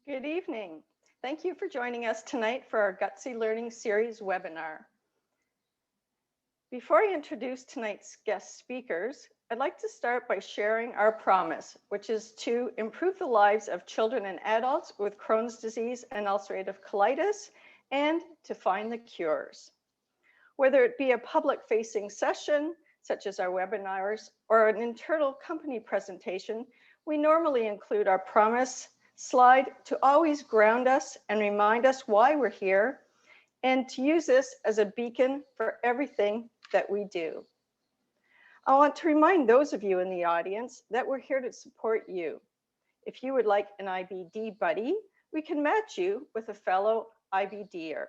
Good evening. Thank you for joining us tonight for our Gutsy Learning Series webinar. Before I introduce tonight's guest speakers, I'd like to start by sharing our promise, which is to improve the lives of children and adults with Crohn's disease and ulcerative colitis, and to find the cures. Whether it be a public-facing session, such as our webinars, or an internal company presentation, we normally include our promise slide to always ground us and remind us why we're here, and to use this as a beacon for everything that we do. I want to remind those of you in the audience that we're here to support you. If you would like an IBD buddy, we can match you with a fellow IBDer.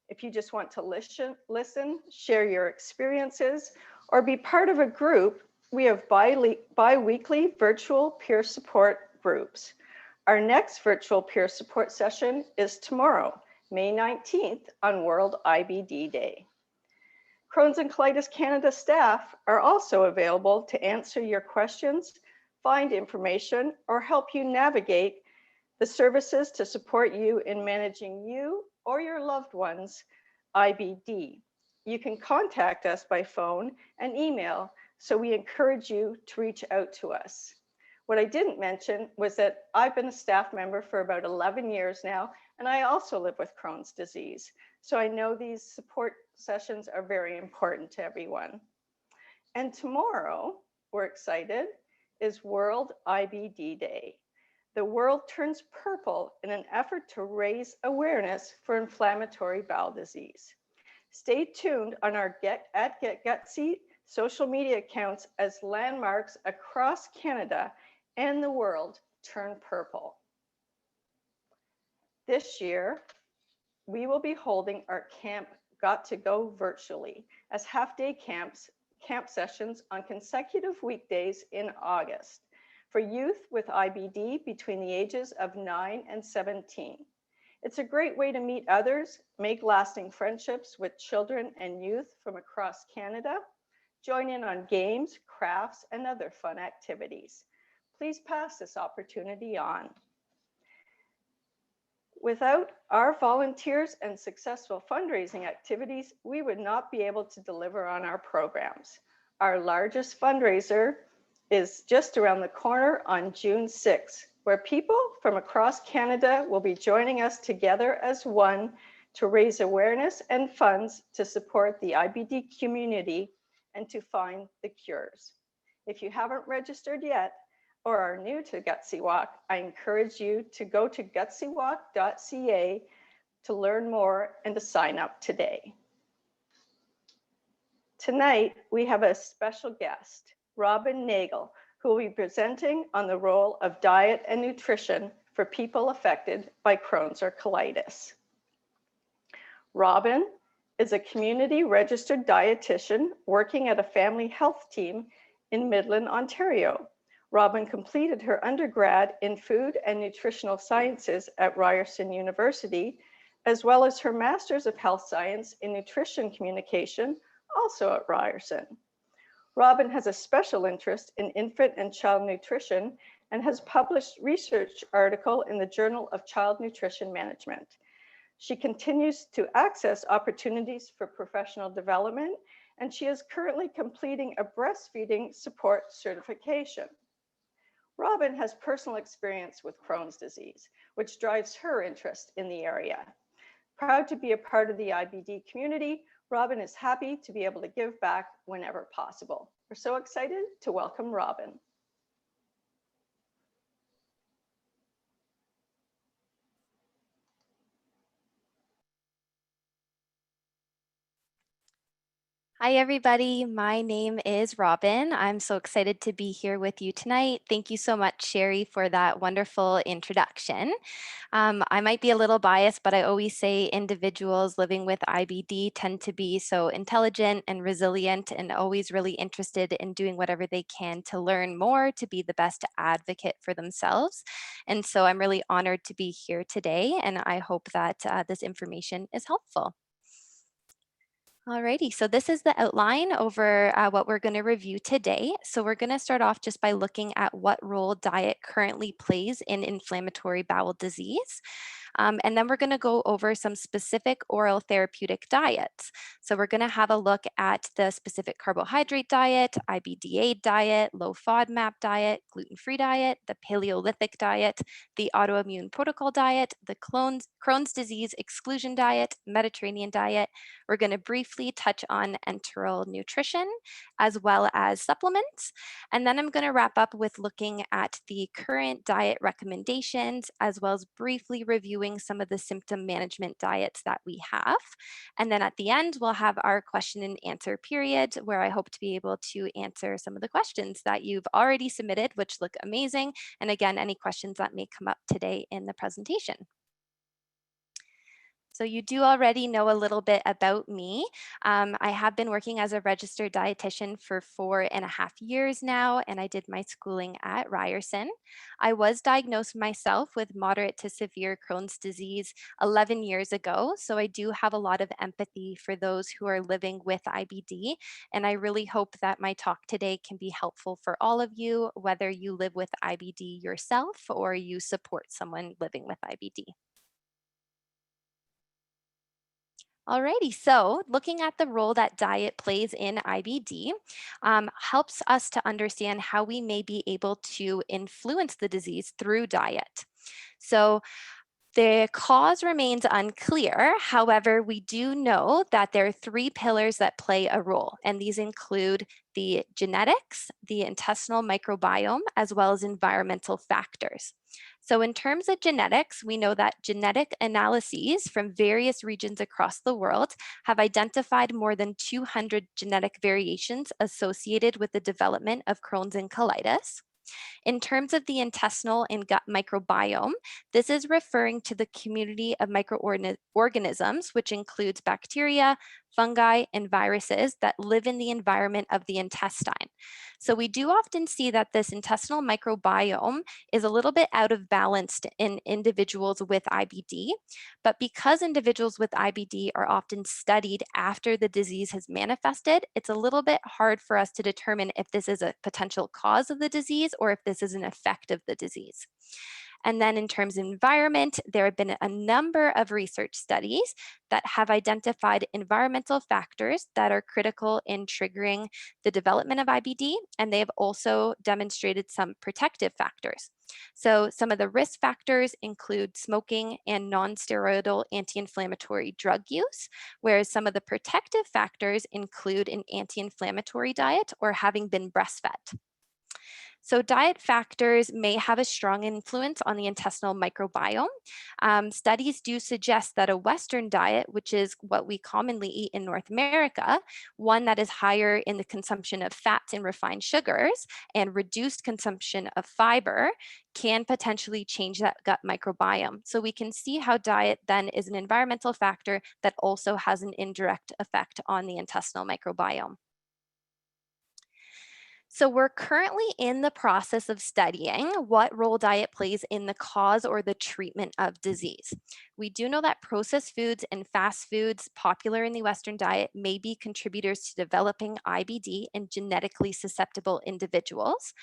If you just want to listen, share your experiences, or be part of a group, we have bi-weekly virtual peer support groups. Our next virtual peer support session is tomorrow, May 19th, on World IBD Day. Crohn's and Colitis Canada staff are also available to answer your questions, find information, or help you navigate the services to support you in managing you or your loved ones' IBD. You can contact us by phone and email, so we encourage you to reach out to us. What I didn't mention was that I've been a staff member for about 11 years now, and I also live with Crohn's disease. So I know these support sessions are very important to everyone. And tomorrow, we're excited, is World IBD Day. The world turns purple in an effort to raise awareness for inflammatory bowel disease. Stay tuned on our Get Gutsy social media accounts as landmarks across Canada and the world turn purple. This year, we will be holding our camp Got to Go virtually as half-day camp sessions on consecutive weekdays in August for youth with IBD between the ages of 9 and 17. It's a great way to meet others, make lasting friendships with children and youth from across Canada, join in on games, crafts, and other fun activities. Please pass this opportunity on. Without our volunteers and successful fundraising activities, we would not be able to deliver on our programs. Our largest fundraiser is just around the corner on June 6th, where people from across Canada will be joining us together as one to raise awareness and funds to support the IBD community and to find the cures. If you haven't registered yet, or are new to Gutsy Walk, I encourage you to go to gutsywalk.ca to learn more and to sign up today. Tonight, we have a special guest, Robyn Nagel, who will be presenting on the role of diet and nutrition for people affected by Crohn's or colitis. Robyn is a community registered dietitian working at a family health team in Midland, Ontario. Robyn completed her undergrad in food and nutritional sciences at Ryerson University, as well as her master's of health science in nutrition communication, also at Ryerson. Robyn has a special interest in infant and child nutrition and has published research article in the Journal of Child Nutrition Management. She continues to access opportunities for professional development, and she is currently completing a breastfeeding support certification. Robyn has personal experience with Crohn's disease, which drives her interest in the area. Proud to be a part of the IBD community, Robyn is happy to be able to give back whenever possible. We're so excited to welcome Robyn. Hi, everybody. My name is Robyn. I'm so excited to be here with you tonight. Thank you so much, Sherry, for that wonderful introduction. I might be a little biased, but I always say individuals living with IBD tend to be so intelligent and resilient and always really interested in doing whatever they can to learn more, to be the best advocate for themselves. And so I'm really honored to be here today, and I hope that this information is helpful. Alrighty, so this is the outline over what we're going to review today. So we're going to start off just by looking at what role diet currently plays in inflammatory bowel disease. And then we're going to go over some specific oral therapeutic diets. So we're going to have a look at the specific carbohydrate diet, IBD diet, low FODMAP diet, gluten-free diet, the Paleolithic diet, the autoimmune protocol diet, the Crohn's disease exclusion diet, Mediterranean diet. We're going to briefly touch on enteral nutrition as well as supplements. And then I'm going to wrap up with looking at the current diet recommendations as well as briefly reviewing some of the symptom management diets that we have. And then at the end, we'll have our question and answer period where I hope to be able to answer some of the questions that you've already submitted, which look amazing. And again, any questions that may come up today in the presentation. So you do already know a little bit about me. I have been working as a registered dietitian for 4.5 years now, and I did my schooling at Ryerson. I was diagnosed myself with moderate to severe Crohn's disease 11 years ago, so I do have a lot of empathy for those who are living with IBD, and I really hope that my talk today can be helpful for all of you, whether you live with IBD yourself or you support someone living with IBD. Alrighty, so looking at the role that diet plays in IBD helps us to understand how we may be able to influence the disease through diet. So the cause remains unclear. However, we do know that there are three pillars that play a role, and these include the genetics, the intestinal microbiome, as well as environmental factors. So in terms of genetics, we know that genetic analyses from various regions across the world have identified more than 200 genetic variations associated with the development of Crohn's and colitis. In terms of the intestinal and gut microbiome, this is referring to the community of microorganisms, which includes bacteria, fungi, and viruses that live in the environment of the intestine. So we do often see that this intestinal microbiome is a little bit out of balance in individuals with IBD, but because individuals with IBD are often studied after the disease has manifested, it's a little bit hard for us to determine if this is a potential cause of the disease or if this is an effect of the disease. And then in terms of environment, there have been a number of research studies that have identified environmental factors that are critical in triggering the development of IBD, and they have also demonstrated some protective factors. So some of the risk factors include smoking and non-steroidal anti-inflammatory drug use, whereas some of the protective factors include an anti-inflammatory diet or having been breastfed. So diet factors may have a strong influence on the intestinal microbiome. Studies do suggest that a Western diet, which is what we commonly eat in North America, one that is higher in the consumption of fats and refined sugars and reduced consumption of fiber, can potentially change that gut microbiome. So we can see how diet then is an environmental factor that also has an indirect effect on the intestinal microbiome. So we're currently in the process of studying what role diet plays in the cause or the treatment of disease. We do know that processed foods and fast foods popular in the Western diet may be contributors to developing IBD in genetically susceptible individuals.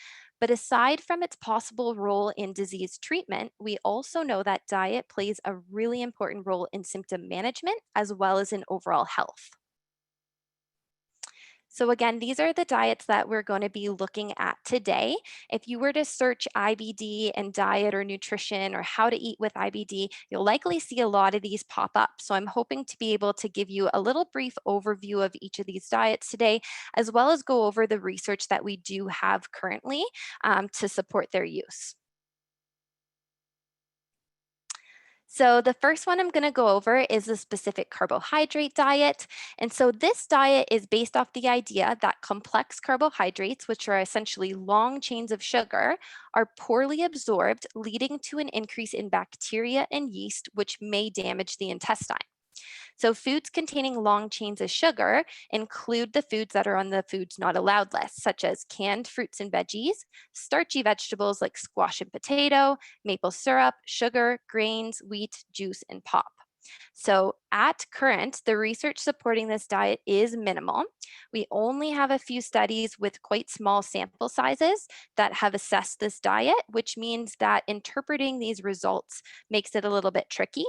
But aside from its possible role in disease treatment, we also know that diet plays a really important role in symptom management as well as in overall health. So again, these are the diets that we're going to be looking at today. If you were to search IBD and diet or nutrition or how to eat with IBD, you'll likely see a lot of these pop up. So I'm hoping to be able to give you a little brief overview of each of these diets today, as well as go over the research that we do have currently to support their use. So the first one I'm going to go over is the specific carbohydrate diet. And so this diet is based off the idea that complex carbohydrates, which are essentially long chains of sugar, are poorly absorbed, leading to an increase in bacteria and yeast, which may damage the intestine. So foods containing long chains of sugar include the foods that are on the foods not allowed list, such as canned fruits and veggies, starchy vegetables like squash and potato, maple syrup, sugar, grains, wheat, juice, and pop. So at current, the research supporting this diet is minimal. We only have a few studies with quite small sample sizes that have assessed this diet, which means that interpreting these results makes it a little bit tricky.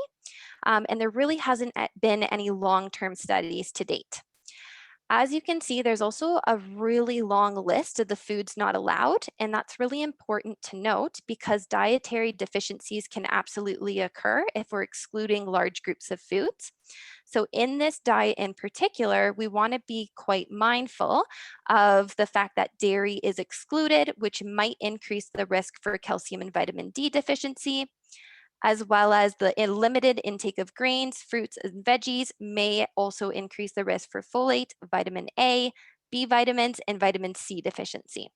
And there really hasn't been any long-term studies to date. As you can see, there's also a really long list of the foods not allowed, and that's really important to note because dietary deficiencies can absolutely occur if we're excluding large groups of foods. So in this diet in particular, we want to be quite mindful of the fact that dairy is excluded, which might increase the risk for calcium and vitamin D deficiency, as well as the limited intake of grains, fruits, and veggies may also increase the risk for folate, vitamin A, B vitamins, and vitamin C deficiency.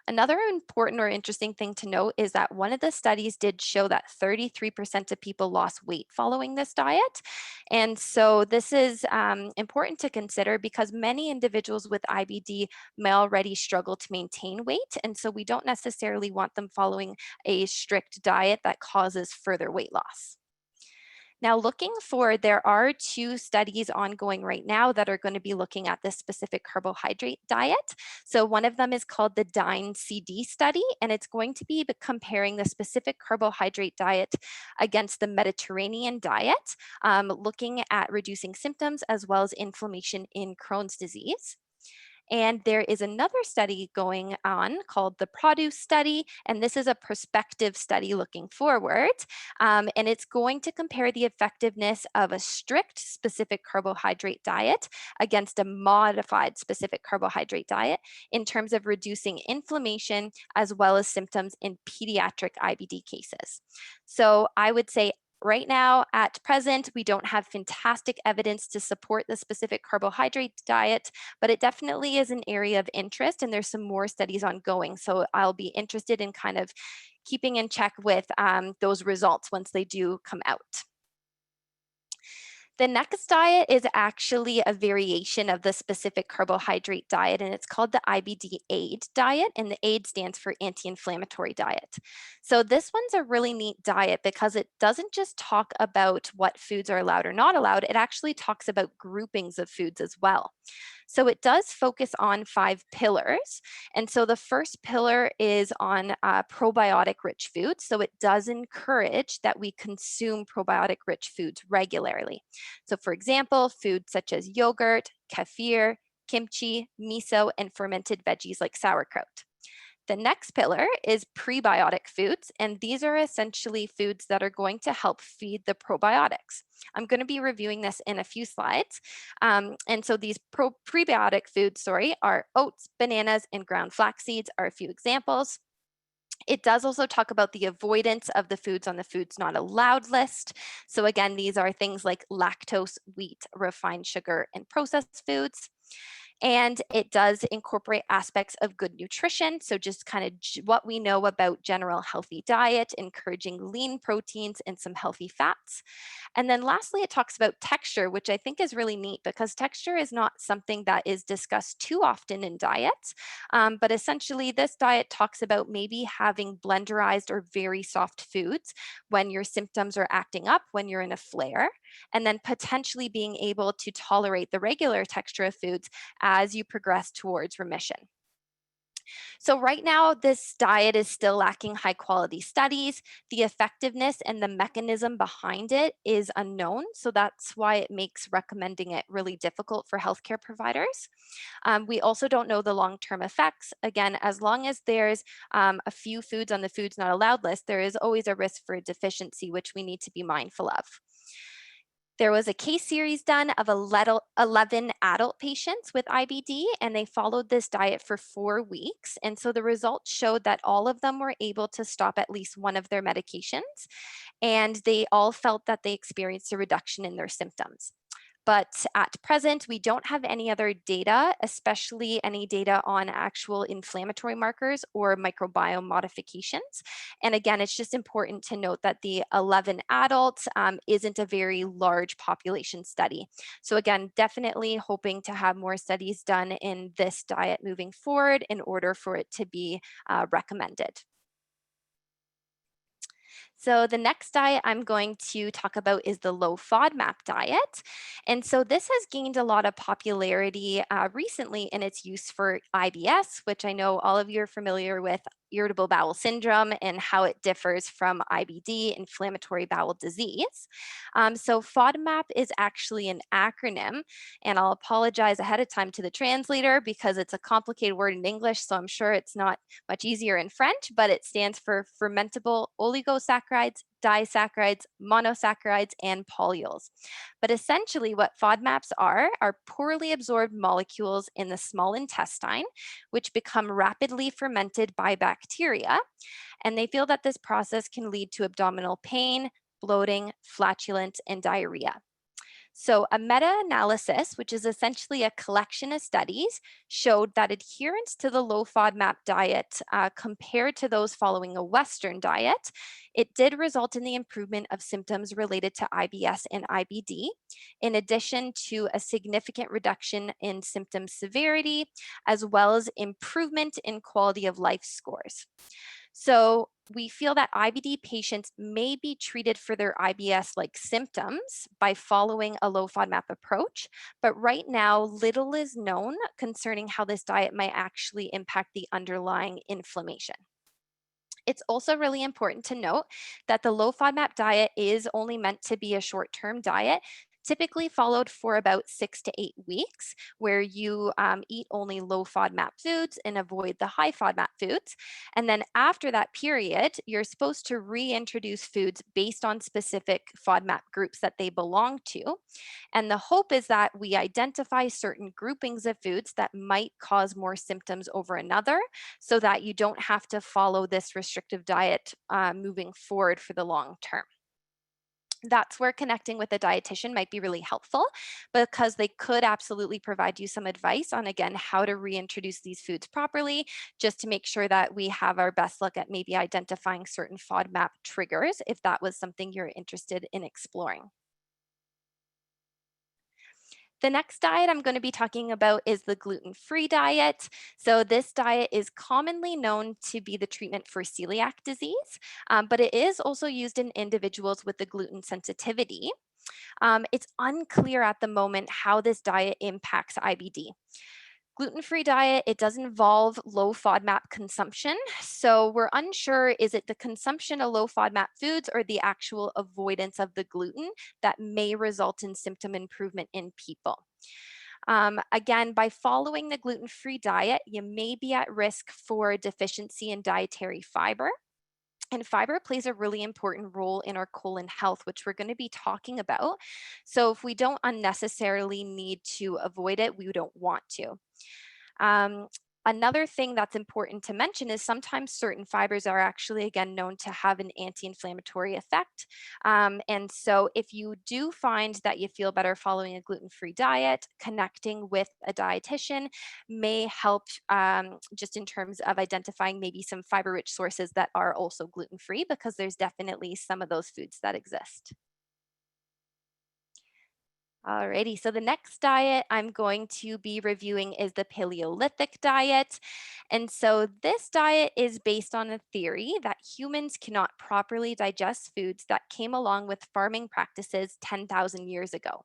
Another important or interesting thing to note is that one of the studies did show that 33% of people lost weight following this diet. And so this is important to consider because many individuals with IBD may already struggle to maintain weight. And so we don't necessarily want them following a strict diet that causes further weight loss. Now, looking forward, there are two studies ongoing right now that are going to be looking at this specific carbohydrate diet. So one of them is called the DINE-CD study, and it's going to be comparing the specific carbohydrate diet against the Mediterranean diet, looking at reducing symptoms as well as inflammation in Crohn's disease. And there is another study going on called the PRODUCE study, and this is a prospective study looking forward. And it's going to compare the effectiveness of a strict specific carbohydrate diet against a modified specific carbohydrate diet in terms of reducing inflammation as well as symptoms in pediatric IBD cases. So I would say right now, at present, we don't have fantastic evidence to support the specific carbohydrate diet, but it definitely is an area of interest and there's some more studies ongoing. So I'll be interested in kind of keeping in check with those results once they do come out. The next diet is actually a variation of the specific carbohydrate diet, and it's called the IBD AID diet, and the AID stands for Anti-Inflammatory Diet. So this one's a really neat diet because it doesn't just talk about what foods are allowed or not allowed, it actually talks about groupings of foods as well. So it does focus on 5 pillars. And so the first pillar is on probiotic rich foods. So it does encourage that we consume probiotic rich foods regularly. So for example, foods such as yogurt, kefir, kimchi, miso, and fermented veggies like sauerkraut. The next pillar is prebiotic foods, and these are essentially foods that are going to help feed the probiotics. I'm going to be reviewing this in a few slides. And so these prebiotic foods, are oats, bananas, and ground flax seeds are a few examples. It does also talk about the avoidance of the foods on the foods not allowed list. So again, these are things like lactose, wheat, refined sugar, and processed foods. And it does incorporate aspects of good nutrition. So just kind of what we know about general healthy diet, encouraging lean proteins and some healthy fats. And then lastly, it talks about texture, which I think is really neat because texture is not something that is discussed too often in diets. But essentially this diet talks about maybe having blenderized or very soft foods when your symptoms are acting up, when you're in a flare, and then potentially being able to tolerate the regular texture of foods as you progress towards remission. So right now, this diet is still lacking high quality studies. The effectiveness and the mechanism behind it is unknown. So that's why it makes recommending it really difficult for healthcare providers. We also don't know the long-term effects. Again, as long as there's a few foods on the foods not allowed list, there is always a risk for a deficiency, which we need to be mindful of. There was a case series done of 11 adult patients with IBD, and they followed this diet for 4 weeks. And so the results showed that all of them were able to stop at least one of their medications, and they all felt that they experienced a reduction in their symptoms. But at present, we don't have any other data, especially any data on actual inflammatory markers or microbiome modifications. And again, it's just important to note that the 11 adults isn't a very large population study. So again, definitely hoping to have more studies done in this diet moving forward in order for it to be recommended. So the next diet I'm going to talk about is the low FODMAP diet. And so this has gained a lot of popularity recently in its use for IBS, which I know all of you are familiar with, irritable bowel syndrome, and how it differs from IBD, inflammatory bowel disease. So FODMAP is actually an acronym, and I'll apologize ahead of time to the translator because it's a complicated word in English, so I'm sure it's not much easier in French, but it stands for fermentable oligosaccharides, disaccharides, monosaccharides, and polyols. But essentially, what FODMAPs are poorly absorbed molecules in the small intestine, which become rapidly fermented by bacteria. And they feel that this process can lead to abdominal pain, bloating, flatulence, and diarrhea. So, a meta analysis, which is essentially a collection of studies, showed that adherence to the low FODMAP diet compared to those following a Western diet, it did result in the improvement of symptoms related to IBS and IBD, in addition to a significant reduction in symptom severity, as well as improvement in quality of life scores. So we feel that IBD patients may be treated for their IBS like symptoms by following a low FODMAP approach, but right now little is known concerning how this diet might actually impact the underlying inflammation. It's also really important to note that the low FODMAP diet is only meant to be a short-term diet, typically followed for about 6 to 8 weeks, where you eat only low FODMAP foods and avoid the high FODMAP foods. And then after that period, you're supposed to reintroduce foods based on specific FODMAP groups that they belong to. And the hope is that we identify certain groupings of foods that might cause more symptoms over another, so that you don't have to follow this restrictive diet moving forward for the long term. That's where connecting with a dietitian might be really helpful, because they could absolutely provide you some advice on, again, how to reintroduce these foods properly, just to make sure that we have our best look at maybe identifying certain FODMAP triggers if that was something you're interested in exploring. The next diet I'm going to be talking about is the gluten-free diet. So this diet is commonly known to be the treatment for celiac disease, but it is also used in individuals with the gluten sensitivity. It's unclear at the moment how this diet impacts IBD. Gluten-free diet, it does involve low FODMAP consumption. So we're unsure, is it the consumption of low FODMAP foods or the actual avoidance of the gluten that may result in symptom improvement in people? Again, by following the gluten-free diet, you may be at risk for deficiency in dietary fiber. And fiber plays a really important role in our colon health, which we're going to be talking about. So if we don't unnecessarily need to avoid it, we don't want to. Um, Another thing that's important to mention is sometimes certain fibers are actually, again, known to have an anti-inflammatory effect. And so if you do find that you feel better following a gluten-free diet, connecting with a dietitian may help, just in terms of identifying maybe some fiber-rich sources that are also gluten-free, because there's definitely some of those foods that exist. Alrighty, so the next diet I'm going to be reviewing is the Paleolithic diet. And so this diet is based on a theory that humans cannot properly digest foods that came along with farming practices 10,000 years ago.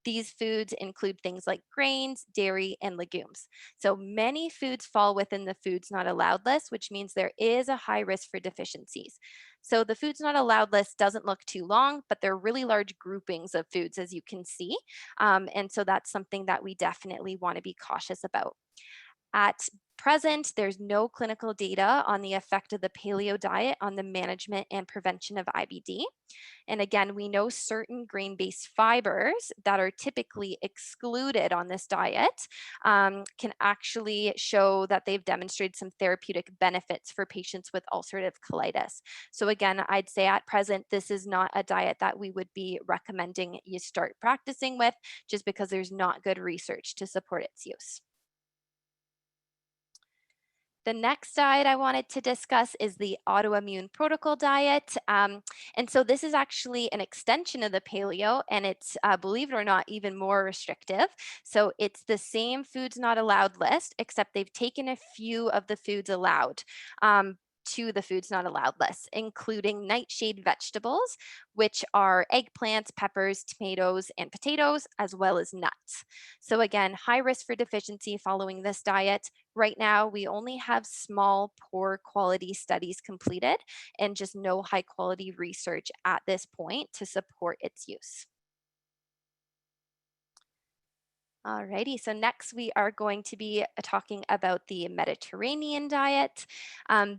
These foods include things like grains, dairy, and legumes. So many foods fall within the foods not allowed list, which means there is a high risk for deficiencies. So the foods not allowed list doesn't look too long, but they're really large groupings of foods, as you can see. And so that's something that we definitely want to be cautious about. At present, there's no clinical data on the effect of the paleo diet on the management and prevention of IBD. And again, we know certain grain-based fibers that are typically excluded on this diet can actually show that they've demonstrated some therapeutic benefits for patients with ulcerative colitis. So again, I'd say at present, this is not a diet that we would be recommending you start practicing with, just because there's not good research to support its use. The next diet I wanted to discuss is the autoimmune protocol diet. And so this is actually an extension of the paleo, and it's, believe it or not, even more restrictive. So it's the same foods not allowed list, except they've taken a few of the foods allowed. to the foods not allowed list, including nightshade vegetables, which are eggplants, peppers, tomatoes, and potatoes, as well as nuts. So again, high risk for deficiency following this diet. Right now, we only have small, poor quality studies completed and just no high quality research at this point to support its use. Alrighty, so next we are going to be talking about the Mediterranean diet.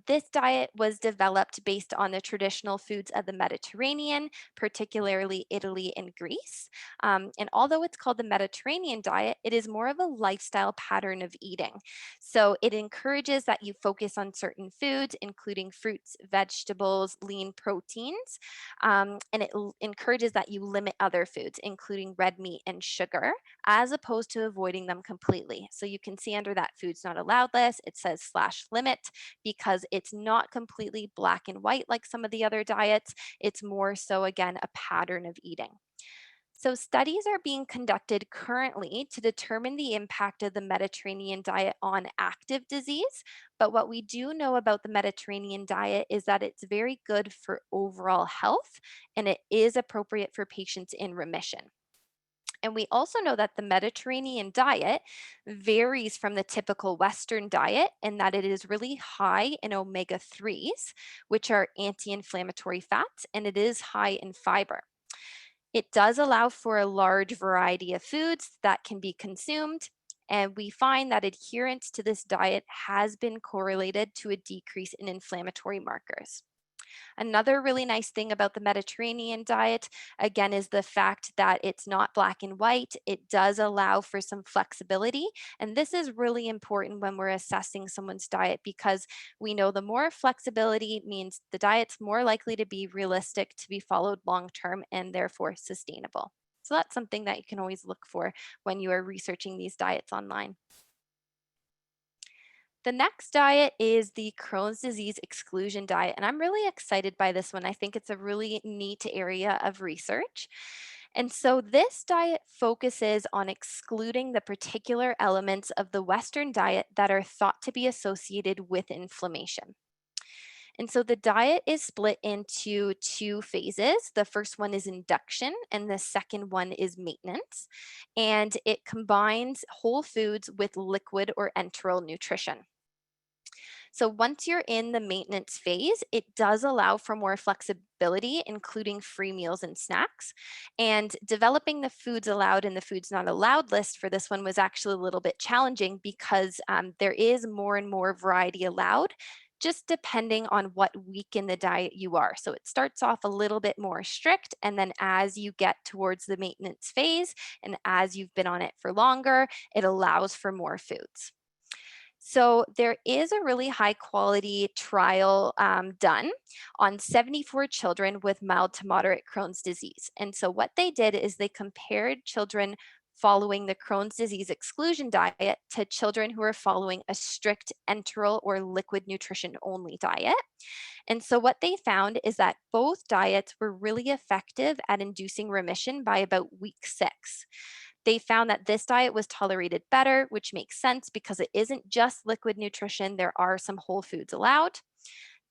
This diet was developed based on the traditional foods of the Mediterranean, particularly Italy and Greece. And although it's called the Mediterranean diet, it is more of a lifestyle pattern of eating. So it encourages that you focus on certain foods, including fruits, vegetables, lean proteins, and it encourages that you limit other foods, including red meat and sugar, as opposed to avoiding them completely. So you can see under that foods not allowed list, it says /limit because it's not completely black and white like some of the other diets. It's more so, again, a pattern of eating. So studies are being conducted currently to determine the impact of the Mediterranean diet on active disease. But what we do know about the Mediterranean diet is that it's very good for overall health and it is appropriate for patients in remission. And we also know that the Mediterranean diet varies from the typical Western diet in that it is really high in omega 3s, which are anti inflammatory fats, and it is high in fiber. It does allow for a large variety of foods that can be consumed. And we find that adherence to this diet has been correlated to a decrease in inflammatory markers. Another really nice thing about the Mediterranean diet, again, is the fact that it's not black and white. It does allow for some flexibility. And this is really important when we're assessing someone's diet because we know the more flexibility means the diet's more likely to be realistic, to be followed long term, and therefore sustainable. So that's something that you can always look for when you are researching these diets online. The next diet is the Crohn's disease exclusion diet, and I'm really excited by this one. I think it's a really neat area of research. And so this diet focuses on excluding the particular elements of the Western diet that are thought to be associated with inflammation. And so the diet is split into two phases. The first one is induction, and the second one is maintenance. And it combines whole foods with liquid or enteral nutrition. So once you're in the maintenance phase, it does allow for more flexibility, including free meals and snacks. And developing the foods allowed and the foods not allowed list for this one was actually a little bit challenging because there is more and more variety allowed, just depending on what week in the diet you are. So it starts off a little bit more strict, and then as you get towards the maintenance phase and as you've been on it for longer, it allows for more foods. So there is a really high quality trial done on 74 children with mild to moderate Crohn's disease. And so what they did is they compared children following the Crohn's disease exclusion diet to children who are following a strict enteral or liquid nutrition only diet. And so what they found is that both diets were really effective at inducing remission by about week 6. They found that this diet was tolerated better, which makes sense because it isn't just liquid nutrition, there are some whole foods allowed.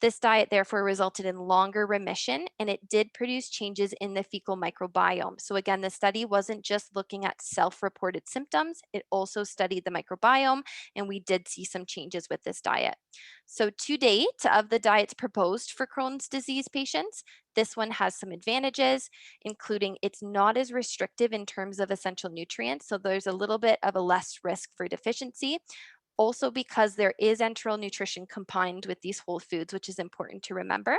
This diet therefore resulted in longer remission and it did produce changes in the fecal microbiome. So again, the study wasn't just looking at self-reported symptoms, it also studied the microbiome and we did see some changes with this diet. So to date, of the diets proposed for Crohn's disease patients, this one has some advantages, including it's not as restrictive in terms of essential nutrients. So there's a little bit of a less risk for deficiency. Also because there is enteral nutrition combined with these whole foods, which is important to remember.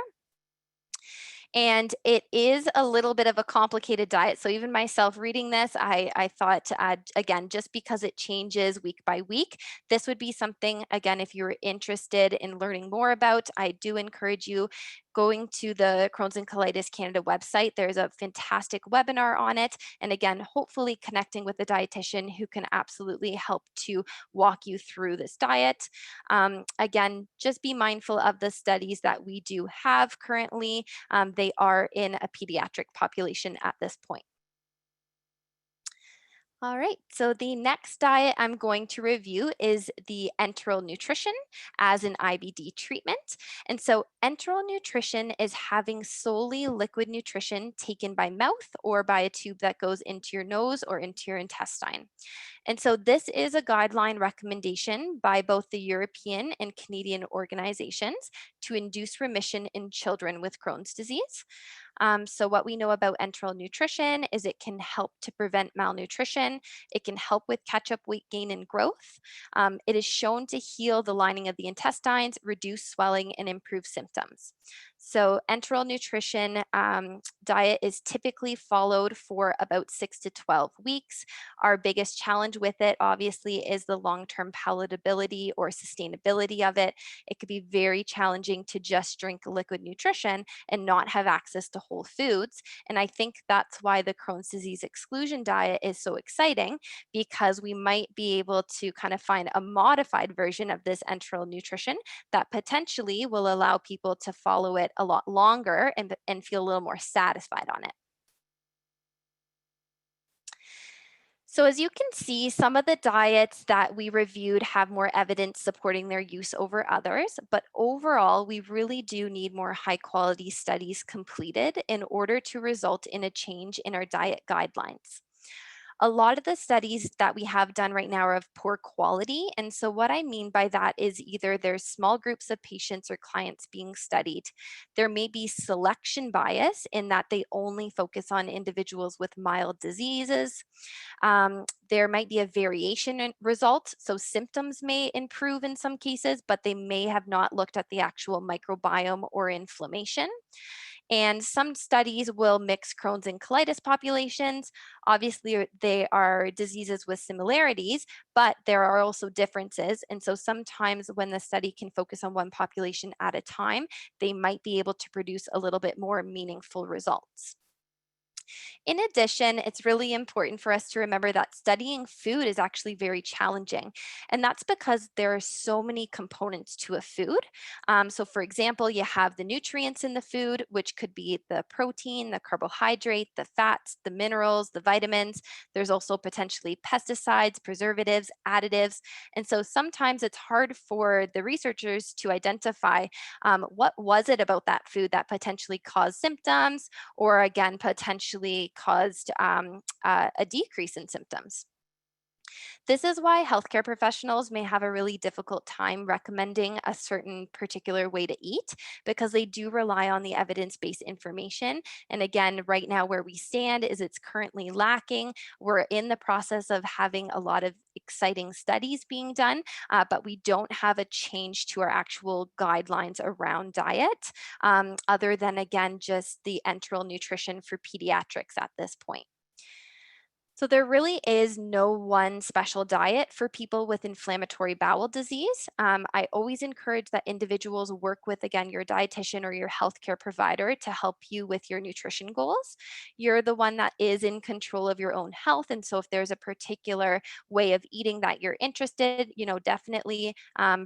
And it is a little bit of a complicated diet. So even myself reading this, I thought, again, just because it changes week by week, this would be something, again, if you're interested in learning more about, I do encourage you going to the Crohn's and Colitis Canada website. There's a fantastic webinar on it. And again, hopefully connecting with a dietitian who can absolutely help to walk you through this diet. Again, just be mindful of the studies that we do have currently. They are in a pediatric population at this point. All right, so the next diet I'm going to review is the enteral nutrition as an IBD treatment. And so, enteral nutrition is having solely liquid nutrition taken by mouth or by a tube that goes into your nose or into your intestine. And so, this is a guideline recommendation by both the European and Canadian organizations to induce remission in children with Crohn's disease. So, what we know about enteral nutrition is it can help to prevent malnutrition. It can help with catch up weight gain and growth. It is shown to heal the lining of the intestines, reduce swelling, and improve symptoms. So, enteral nutrition diet is typically followed for about 6 to 12 weeks. Our biggest challenge with it, obviously, is the long term palatability or sustainability of it. It could be very challenging to just drink liquid nutrition and not have access to whole foods. And I think that's why the Crohn's disease exclusion diet is so exciting, because we might be able to kind of find a modified version of this enteral nutrition that potentially will allow people to follow it a lot longer and feel a little more satisfied on it. So, as you can see, some of the diets that we reviewed have more evidence supporting their use over others, but overall, we really do need more high quality studies completed in order to result in a change in our diet guidelines. A lot of the studies that we have done right now are of poor quality. And so, what I mean by that is either there's small groups of patients or clients being studied. There may be selection bias in that they only focus on individuals with mild diseases. There might be a variation in results. So symptoms may improve in some cases, but they may have not looked at the actual microbiome or inflammation. And some studies will mix Crohn's and colitis populations. Obviously, they are diseases with similarities, but there are also differences. And so sometimes when the study can focus on one population at a time, they might be able to produce a little bit more meaningful results. In addition, it's really important for us to remember that studying food is actually very challenging. And that's because there are so many components to a food. So, for example, you have the nutrients in the food, which could be the protein, the carbohydrate, the fats, the minerals, the vitamins. There's also potentially pesticides, preservatives, additives. And so sometimes it's hard for the researchers to identify what was it about that food that potentially caused symptoms or again potentially caused a decrease in symptoms. This is why healthcare professionals may have a really difficult time recommending a certain particular way to eat because they do rely on the evidence based information. And again, right now, where we stand is it's currently lacking. We're in the process of having a lot of exciting studies being done, but we don't have a change to our actual guidelines around diet, other than, again, just the enteral nutrition for pediatrics at this point. So, there really is no one special diet for people with inflammatory bowel disease. I always encourage that individuals work with, again, your dietitian or your healthcare provider to help you with your nutrition goals. You're the one that is in control of your own health. And so, if there's a particular way of eating that you're interested, definitely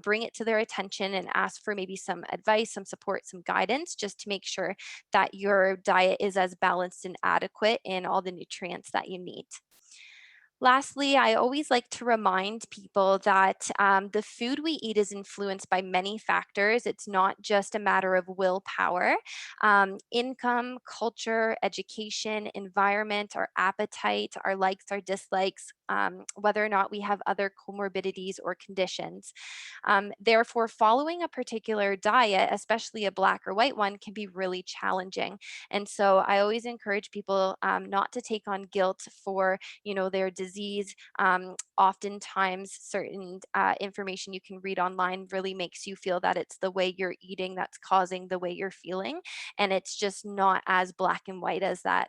bring it to their attention and ask for maybe some advice, some support, some guidance, just to make sure that your diet is as balanced and adequate in all the nutrients that you need. Lastly, I always like to remind people that the food we eat is influenced by many factors. It's not just a matter of willpower. Income, culture, education, environment, our appetite, our likes, our dislikes, whether or not we have other comorbidities or conditions. Therefore, following a particular diet, especially a black or white one, can be really challenging. And so I always encourage people not to take on guilt for their disease. Oftentimes certain information you can read online really makes you feel that it's the way you're eating that's causing the way you're feeling, and it's just not as black and white as that.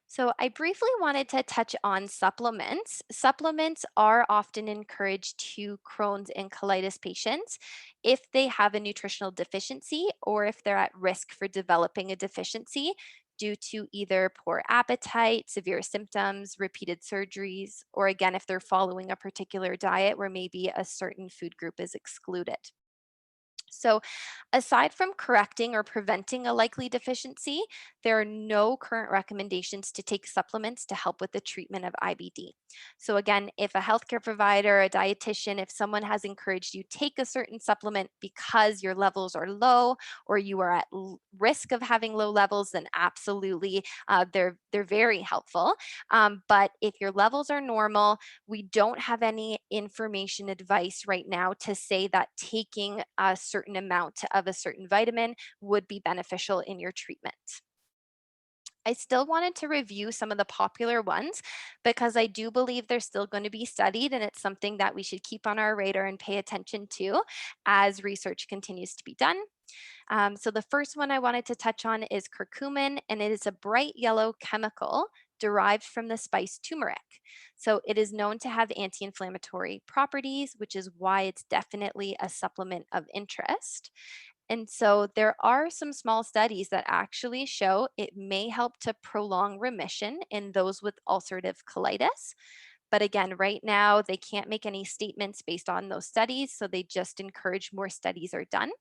So, I briefly wanted to touch on supplements. Supplements are often encouraged to Crohn's and colitis patients if they have a nutritional deficiency or if they're at risk for developing a deficiency due to either poor appetite, severe symptoms, repeated surgeries, or again, if they're following a particular diet where maybe a certain food group is excluded. So, aside from correcting or preventing a likely deficiency, there are no current recommendations to take supplements to help with the treatment of IBD. So, again, if a healthcare provider, a dietitian, if someone has encouraged you take a certain supplement because your levels are low or you are at risk of having low levels, then absolutely they're very helpful. But if your levels are normal, we don't have any information advice right now to say that taking a certain amount of a certain vitamin would be beneficial in your treatment. I still wanted to review some of the popular ones because I do believe they're still going to be studied, and it's something that we should keep on our radar and pay attention to as research continues to be done. So the first one I wanted to touch on is curcumin, and it is a bright yellow chemical derived from the spice turmeric. So it is known to have anti-inflammatory properties, which is why it's definitely a supplement of interest. And so there are some small studies that actually show it may help to prolong remission in those with ulcerative colitis. But again, right now, they can't make any statements based on those studies. So they just encourage more studies are done,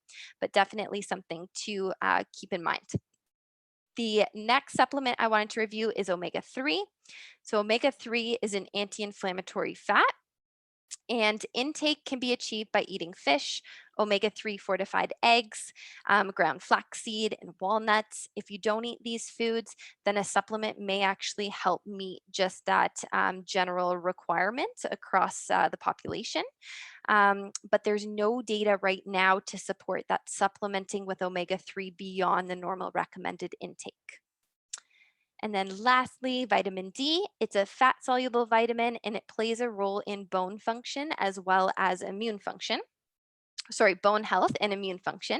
but definitely something to keep in mind. The next supplement I wanted to review is omega 3. So, omega 3 is an anti inflammatory fat, and intake can be achieved by eating fish, omega 3 fortified eggs, ground flaxseed, and walnuts. If you don't eat these foods, then a supplement may actually help meet just that general requirement across the population. But there's no data right now to support that supplementing with omega 3 beyond the normal recommended intake. And then lastly, vitamin D. It's a fat soluble vitamin and it plays a role in bone function as well as immune function. Sorry, bone health and immune function.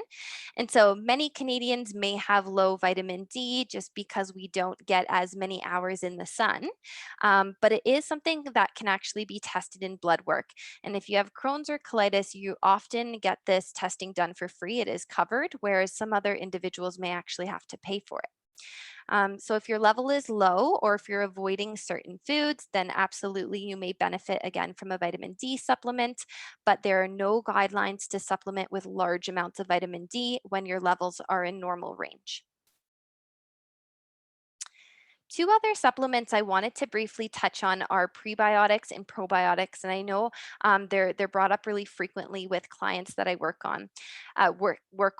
And so many Canadians may have low vitamin D just because we don't get as many hours in the sun. But it is something that can actually be tested in blood work. And if you have Crohn's or colitis, you often get this testing done for free. It is covered, whereas some other individuals may actually have to pay for it. So if your level is low or if you're avoiding certain foods, then absolutely you may benefit again from a vitamin D supplement, but there are no guidelines to supplement with large amounts of vitamin D when your levels are in normal range. Two other supplements I wanted to briefly touch on are prebiotics and probiotics, and I know they're brought up really frequently with clients that I work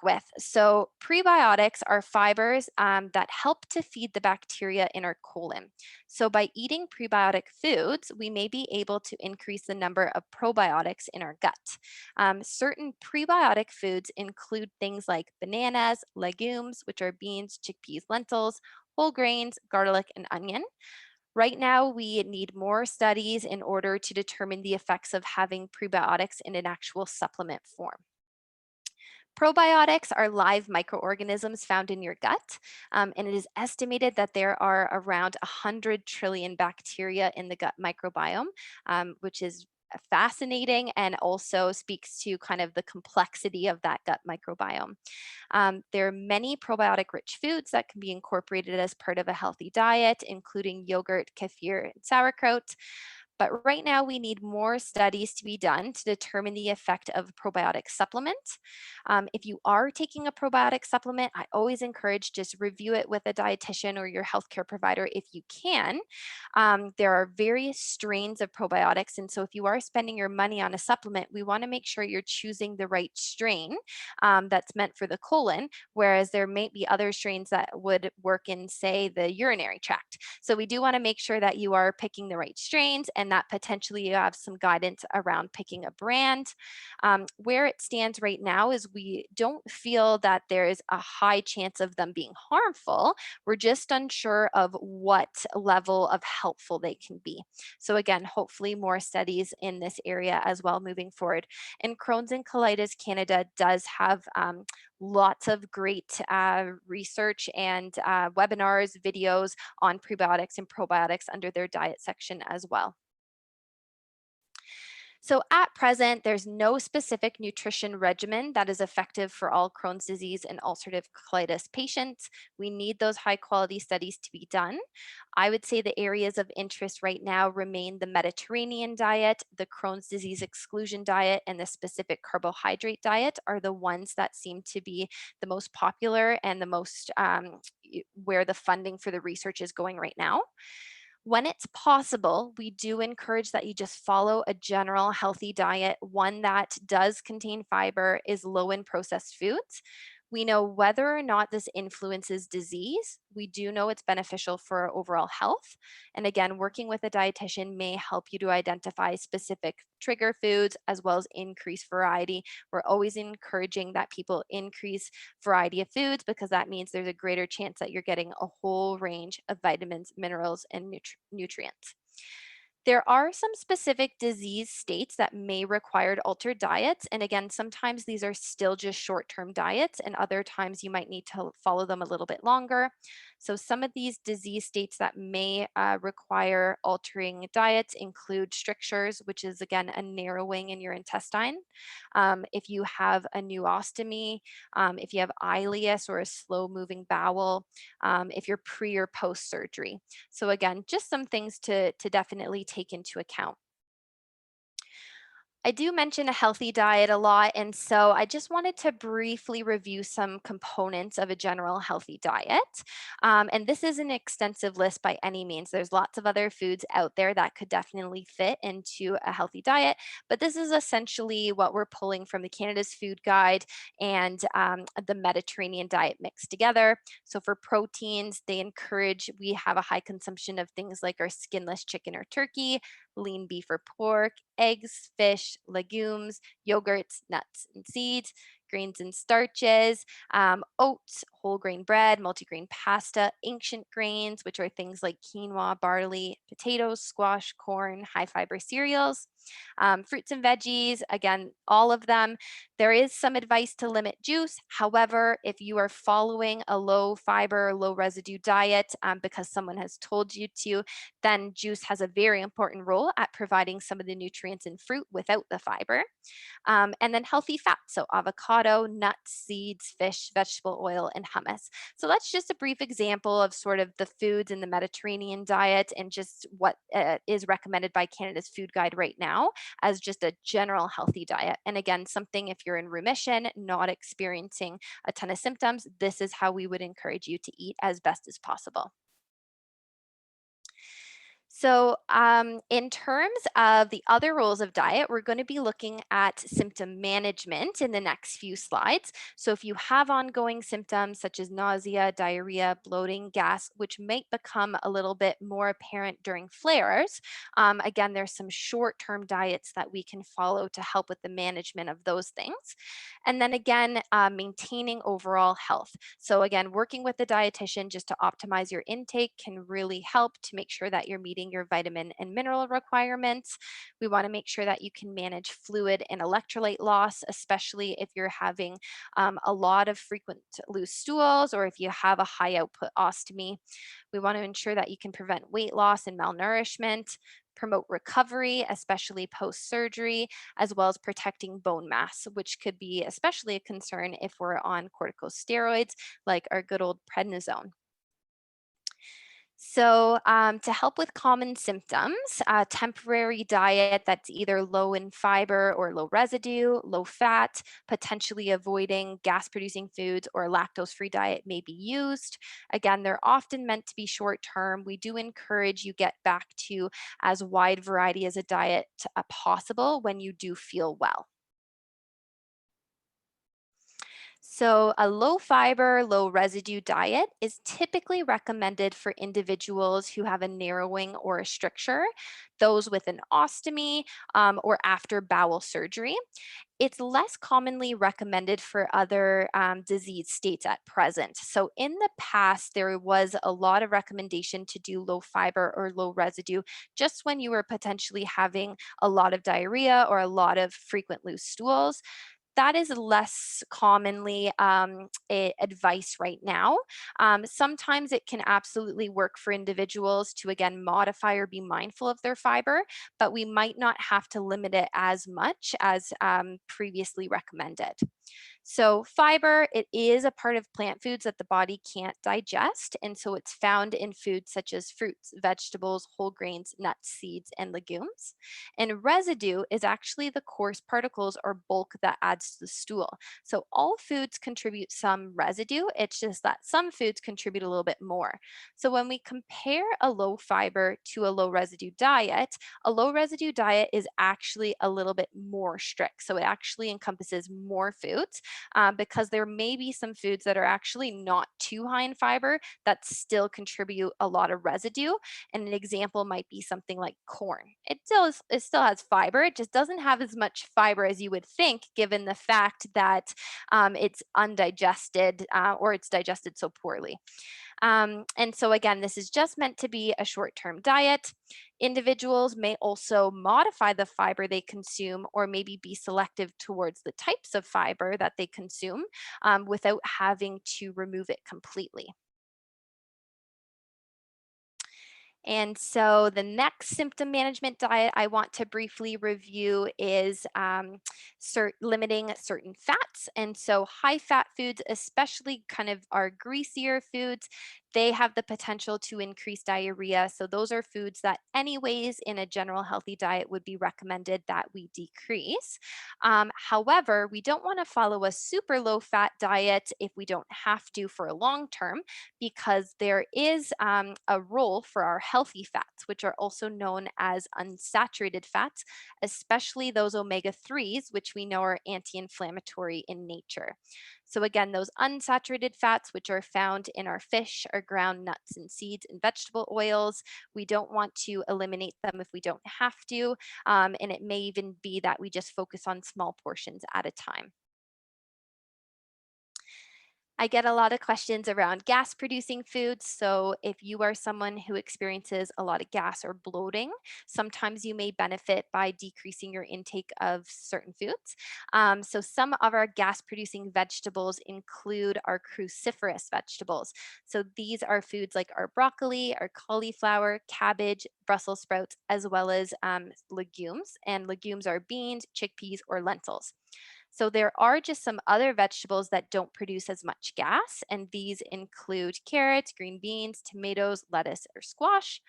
with. So prebiotics are fibers that help to feed the bacteria in our colon. So by eating prebiotic foods, we may be able to increase the number of probiotics in our gut. Certain prebiotic foods include things like bananas, legumes, which are beans, chickpeas, lentils, whole grains, garlic, and onion. Right now, we need more studies in order to determine the effects of having prebiotics in an actual supplement form. Probiotics are live microorganisms found in your gut, and it is estimated that there are around 100 trillion bacteria in the gut microbiome, which is fascinating and also speaks to kind of the complexity of that gut microbiome. There are many probiotic rich foods that can be incorporated as part of a healthy diet, including yogurt, kefir, and sauerkraut. But right now, we need more studies to be done to determine the effect of probiotic supplements. If you are taking a probiotic supplement, I always encourage just review it with a dietitian or your healthcare provider if you can. There are various strains of probiotics. And so if you are spending your money on a supplement, we want to make sure you're choosing the right strain that's meant for the colon, whereas there may be other strains that would work in, say, the urinary tract. So we do want to make sure that you are picking the right strains and that potentially you have some guidance around picking a brand. Where it stands right now is we don't feel that there is a high chance of them being harmful. We're just unsure of what level of helpful they can be. So again, hopefully more studies in this area as well moving forward. And Crohn's and Colitis Canada does have lots of great research and webinars, videos on prebiotics and probiotics under their diet section as well. So at present, there's no specific nutrition regimen that is effective for all Crohn's disease and ulcerative colitis patients. We need those high quality studies to be done. I would say the areas of interest right now remain the Mediterranean diet, the Crohn's disease exclusion diet, and the specific carbohydrate diet are the ones that seem to be the most popular and the most where the funding for the research is going right now. When it's possible, we do encourage that you just follow a general healthy diet, one that does contain fiber, is low in processed foods. We know whether or not this influences disease. We do know it's beneficial for overall health. And again, working with a dietitian may help you to identify specific trigger foods as well as increase variety. We're always encouraging that people increase variety of foods because that means there's a greater chance that you're getting a whole range of vitamins, minerals, and nutrients. There are some specific disease states that may require altered diets. And again, sometimes these are still just short term diets, and other times you might need to follow them a little bit longer. So, some of these disease states that may require altering diets include strictures, which is again a narrowing in your intestine. If you have a new ostomy, if you have ileus or a slow moving bowel, if you're pre or post surgery. So again, just some things to definitely take into account. I do mention a healthy diet a lot, and so I just wanted to briefly review some components of a general healthy diet. And this is an extensive list by any means. There's lots of other foods out there that could definitely fit into a healthy diet, but this is essentially what we're pulling from the Canada's Food Guide and the Mediterranean diet mixed together. So for proteins, they encourage we have a high consumption of things like our skinless chicken or turkey, lean beef or pork, eggs, fish, legumes, yogurts, nuts and seeds, grains and starches, oats, whole grain bread, multigrain pasta, ancient grains, which are things like quinoa, barley, potatoes, squash, corn, high fiber cereals, fruits and veggies, again, all of them. There is some advice to limit juice. However, if you are following a low fiber, low residue diet because someone has told you to, then juice has a very important role at providing some of the nutrients in fruit without the fiber. And then healthy fats, so avocado, nuts, seeds, fish, vegetable oil, and hummus. So that's just a brief example of sort of the foods in the Mediterranean diet and just what is recommended by Canada's Food Guide right now as just a general healthy diet. And again, something if you're in remission, not experiencing a ton of symptoms, this is how we would encourage you to eat as best as possible. So, in terms of the other rules of diet, we're going to be looking at symptom management in the next few slides. So, if you have ongoing symptoms such as nausea, diarrhea, bloating, gas, which might become a little bit more apparent during flares, again, there's some short term diets that we can follow to help with the management of those things. And then again, maintaining overall health. So, again, working with the dietitian just to optimize your intake can really help to make sure that you're meeting your vitamin and mineral requirements. We want to make sure that you can manage fluid and electrolyte loss, especially if you're having a lot of frequent loose stools or if you have a high output ostomy. We want to ensure that you can prevent weight loss and malnourishment, promote recovery, especially post surgery, as well as protecting bone mass, which could be especially a concern if we're on corticosteroids like our good old prednisone. So, to help with common symptoms, a temporary diet that's either low in fiber or low residue, low fat, potentially avoiding gas producing foods or lactose free diet may be used. Again, they're often meant to be short term. We do encourage you get back to as wide variety as a diet possible when you do feel well. So, a low fiber, low residue diet is typically recommended for individuals who have a narrowing or a stricture, those with an ostomy, or after bowel surgery. It's less commonly recommended for other disease states at present. So, in the past, there was a lot of recommendation to do low fiber or low residue just when you were potentially having a lot of diarrhea or a lot of frequent loose stools. that is less commonly advice right now. Sometimes it can absolutely work for individuals to, again, modify or be mindful of their fiber, but we might not have to limit it as much as previously recommended. So fiber, it is a part of plant foods that the body can't digest. And so it's found in foods such as fruits, vegetables, whole grains, nuts, seeds, and legumes. And residue is actually the coarse particles or bulk that adds to the stool. So all foods contribute some residue. It's just that some foods contribute a little bit more. So when we compare a low fiber to a low residue diet, a low residue diet is actually a little bit more strict. So it actually encompasses more foods because there may be some foods that are actually not too high in fiber that still contribute a lot of residue. And an example might be something like corn. It still has fiber. It just doesn't have as much fiber as you would think, given the fact that it's undigested or it's digested so poorly. And so again, this is just meant to be a short-term diet. Individuals may also modify the fiber they consume or maybe be selective towards the types of fiber that they consume without having to remove it completely. And so the next symptom management diet I want to briefly review is limiting certain fats. And so high fat foods, especially kind of our greasier foods, they have the potential to increase diarrhea. So those are foods that anyways in a general healthy diet would be recommended that we decrease. However, we don't want to follow a super low fat diet if we don't have to for a long term, because there is a role for our healthy fats, which are also known as unsaturated fats, especially those omega-3s, which we know are anti-inflammatory in nature. So again, those unsaturated fats, which are found in our fish, our ground nuts and seeds and vegetable oils, we don't want to eliminate them if we don't have to. And it may even be that we just focus on small portions at a time. I get a lot of questions around gas producing foods. So if you are someone who experiences a lot of gas or bloating, sometimes you may benefit by decreasing your intake of certain foods. So some of our gas producing vegetables include our cruciferous vegetables. So these are foods like our broccoli, our cauliflower, cabbage, Brussels sprouts, as well as legumes. And legumes are beans, chickpeas, or lentils. So there are just some other vegetables that don't produce as much gas, and these include carrots, green beans, tomatoes, lettuce, or squash.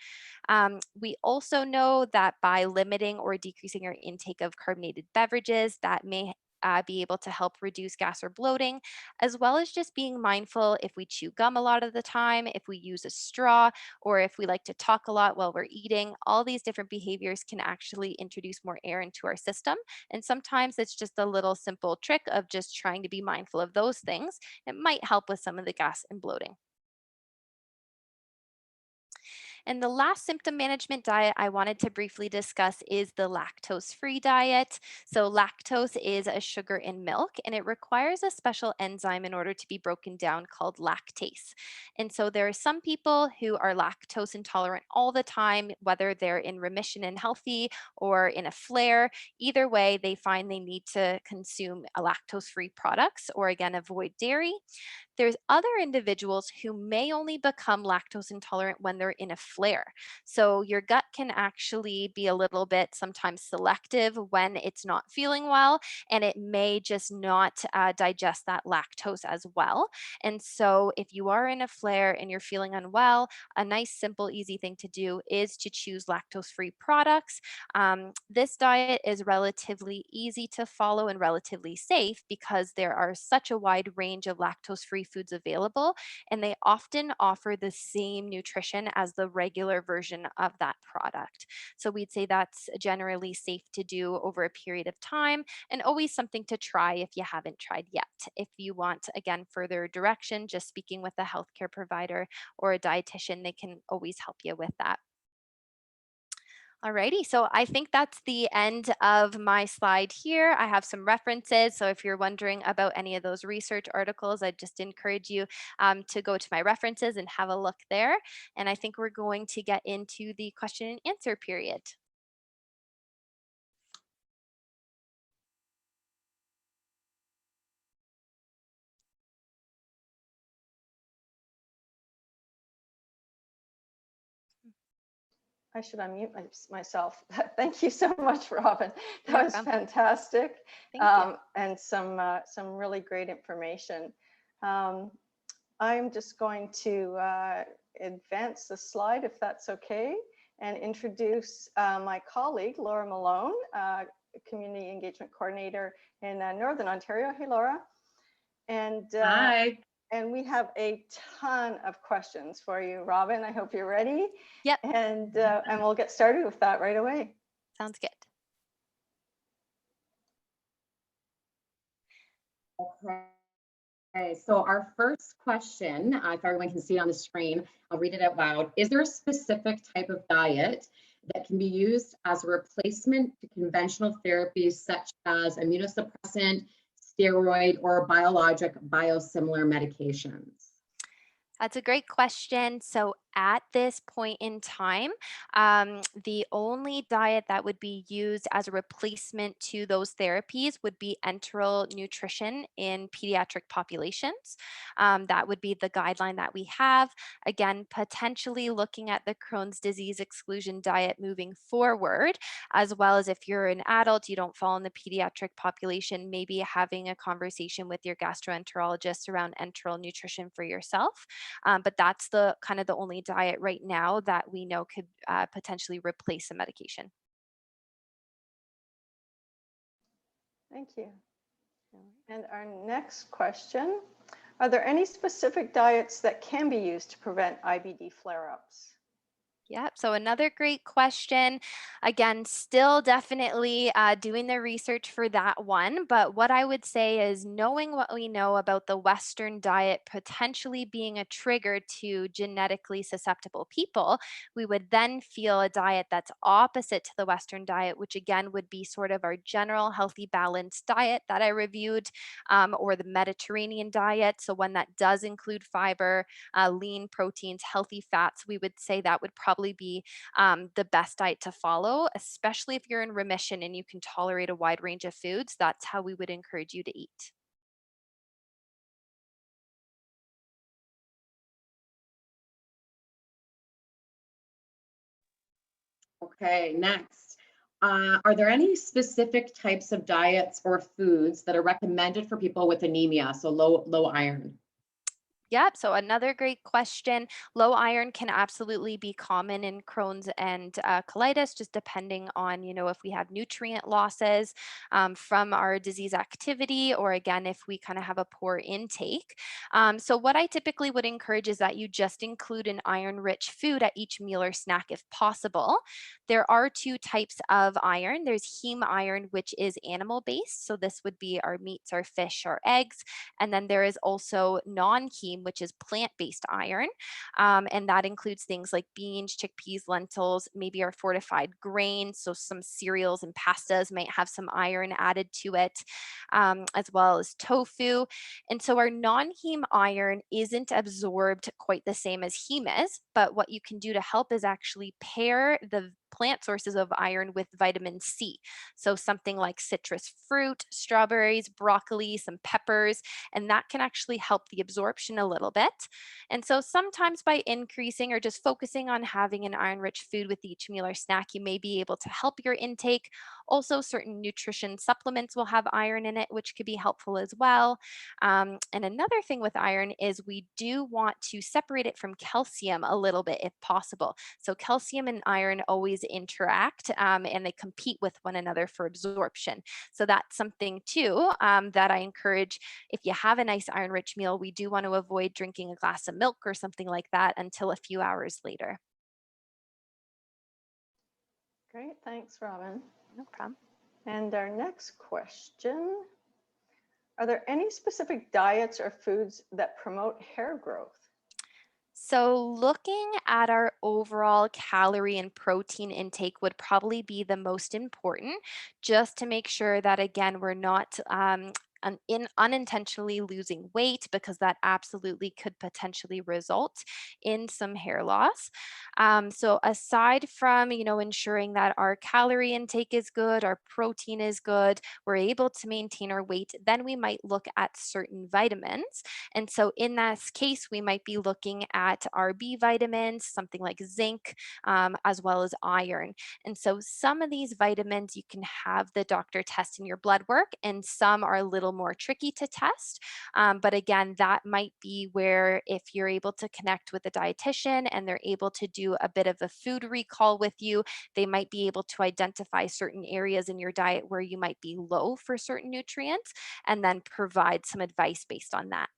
We also know that by limiting or decreasing our intake of carbonated beverages, that may be able to help reduce gas or bloating, as well as just being mindful if we chew gum a lot of the time, if we use a straw, or if we like to talk a lot while we're eating. All these different behaviors can actually introduce more air into our system. And sometimes it's just a little simple trick of just trying to be mindful of those things. It might help with some of the gas and bloating. And the last symptom management diet I wanted to briefly discuss is the lactose-free diet. So lactose is a sugar in milk, and it requires a special enzyme in order to be broken down called lactase. And so there are some people who are lactose intolerant all the time, whether they're in remission and healthy or in a flare. Either way, they find they need to consume a lactose-free products or again, avoid dairy. There's other individuals who may only become lactose intolerant when they're in a flare. So your gut can actually be a little bit sometimes selective when it's not feeling well, and it may just not digest that lactose as well. And so if you are in a flare and you're feeling unwell, a nice, simple, easy thing to do is to choose lactose-free products. This diet is relatively easy to follow and relatively safe because there are such a wide range of lactose-free foods available, and they often offer the same nutrition as the regular version of that product. So we'd say that's generally safe to do over a period of time and always something to try if you haven't tried yet. If you want, again, further direction, just speaking with a healthcare provider or a dietitian, they can always help you with that. Alrighty, so I think that's the end of my slide here. I have some references, so if you're wondering about any of those research articles, I just encourage you to go to my references and have a look there. And I think we're going to get into the question and answer period. I should unmute myself. Thank you so much, Robyn. No That was problem. fantastic, Thank you. and some really great information. Um, I'm just going to advance the slide, if that's okay, and introduce my colleague, Laura Malone, Community Engagement Coordinator in Northern Ontario. Hey, Laura. And Hi. and we have a ton of questions for you, Robyn. I hope you're ready. Yep. And we'll get started with that right away. Sounds good. Okay, so our first question, if everyone can see it on the screen, I'll read it out loud. Is there a specific type of diet that can be used as a replacement to conventional therapies such as immunosuppressant, steroid, or biologic biosimilar medications? That's a great question. So at this point in time, the only diet that would be used as a replacement to those therapies would be enteral nutrition in pediatric populations. That would be the guideline that we have. Again, potentially looking at the Crohn's disease exclusion diet moving forward, as well as if you're an adult, you don't fall in the pediatric population, maybe having a conversation with your gastroenterologist around enteral nutrition for yourself. But that's the kind of the only diet right now that we know could potentially replace a medication. Thank you. And our next question, are there any specific diets that can be used to prevent IBD flare-ups? Yep. So another great question. Again, still definitely doing the research for that one. But what I would say is knowing what we know about the Western diet potentially being a trigger to genetically susceptible people, we would then feel a diet that's opposite to the Western diet, which again would be sort of our general healthy balanced diet that I reviewed, or the Mediterranean diet. So one that does include fiber, lean proteins, healthy fats, we would say that would probably be the best diet to follow, especially if you're in remission and you can tolerate a wide range of foods. That's how we would encourage you to eat. Okay, next. Are there any specific types of diets or foods that are recommended for people with anemia, so low iron? Yep. So another great question. Low iron can absolutely be common in Crohn's and colitis, just depending on, if we have nutrient losses from our disease activity, or again, if we kind of have a poor intake. So what I typically would encourage is that you just include an iron-rich food at each meal or snack if possible. There are two types of iron. There's heme iron, which is animal-based. So this would be our meats, our fish, our eggs. And then there is also non-heme, which is plant-based iron. And that includes things like beans, chickpeas, lentils, maybe our fortified grains. So some cereals and pastas might have some iron added to it, as well as tofu. And so our non-heme iron isn't absorbed quite the same as heme is, but what you can do to help is actually pair the plant sources of iron with vitamin C. So something like citrus fruit, strawberries, broccoli, some peppers, and that can actually help the absorption a little bit. And so sometimes by increasing or just focusing on having an iron-rich food with each meal or snack, you may be able to help your intake. Also, certain nutrition supplements will have iron in it, which could be helpful as well. And another thing with iron is we do want to separate it from calcium a little bit if possible. So calcium and iron always interact, and they compete with one another for absorption. So that's something too, that I encourage. If you have a nice iron-rich meal, we do want to avoid drinking a glass of milk or something like that until a few hours later. Great, thanks, Robyn. No problem. And our next question, are there any specific diets or foods that promote hair growth? So, looking at our overall calorie and protein intake would probably be the most important, just to make sure that, again, we're not in unintentionally losing weight, because that absolutely could potentially result in some hair loss. So aside from, ensuring that our calorie intake is good, our protein is good, we're able to maintain our weight, then we might look at certain vitamins. And so in this case, we might be looking at our B vitamins, something like zinc, as well as iron. And so some of these vitamins you can have the doctor test in your blood work, and some are a little more tricky to test. But again, that might be where, if you're able to connect with a dietitian and they're able to do a bit of a food recall with you, they might be able to identify certain areas in your diet where you might be low for certain nutrients, and then provide some advice based on that.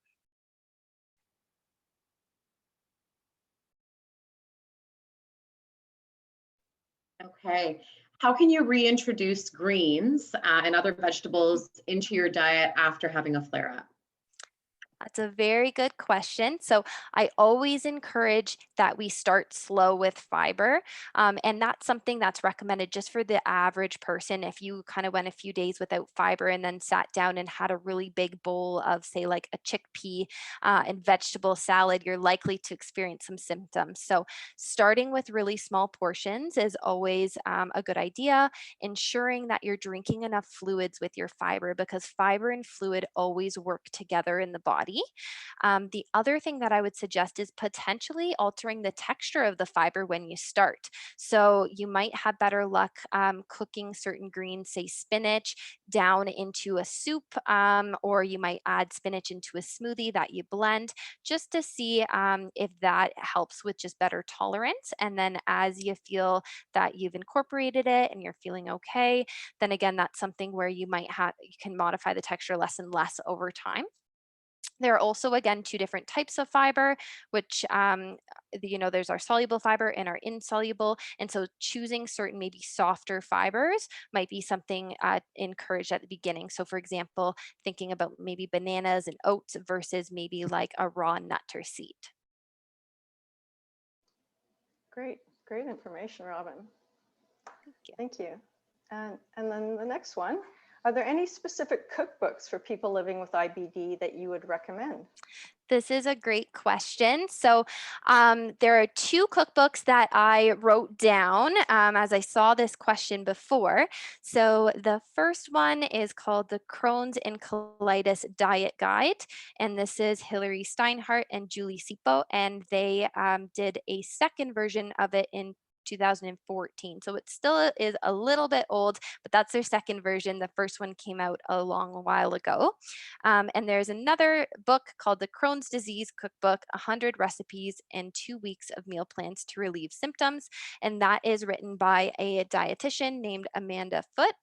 Okay. How can you reintroduce greens and other vegetables into your diet after having a flare-up? That's a very good question. So I always encourage that we start slow with fiber. And that's something that's recommended just for the average person. If you kind of went a few days without fiber and then sat down and had a really big bowl of, say, like a chickpea and vegetable salad, you're likely to experience some symptoms. So starting with really small portions is always a good idea. Ensuring that you're drinking enough fluids with your fiber, because fiber and fluid always work together in the body. The other thing that I would suggest is potentially altering the texture of the fiber when you start. So you might have better luck cooking certain greens, say spinach, down into a soup, or you might add spinach into a smoothie that you blend, just to see if that helps with just better tolerance. And then as you feel that you've incorporated it and you're feeling okay, then again, that's something where you can modify the texture less and less over time. There are also, again, two different types of fiber, which, there's our soluble fiber and our insoluble. And so choosing certain maybe softer fibers might be something encouraged at the beginning. So, for example, thinking about maybe bananas and oats versus maybe like a raw nut or seed. Great, great information, Robyn. Thank you. Thank you. And then the next one, are there any specific cookbooks for people living with IBD that you would recommend? This is a great question. So, there are two cookbooks that I wrote down as I saw this question before. So, the first one is called the Crohn's and Colitis Diet Guide. And this is Hilary Steinhardt and Julie Sipo. And they did a second version of it in 2014. So it still is a little bit old, but that's their second version. The first one came out a long while ago. And there's another book called The Crohn's Disease Cookbook, 100 Recipes and 2 Weeks of Meal Plans to Relieve Symptoms. And that is written by a dietitian named Amanda Foote.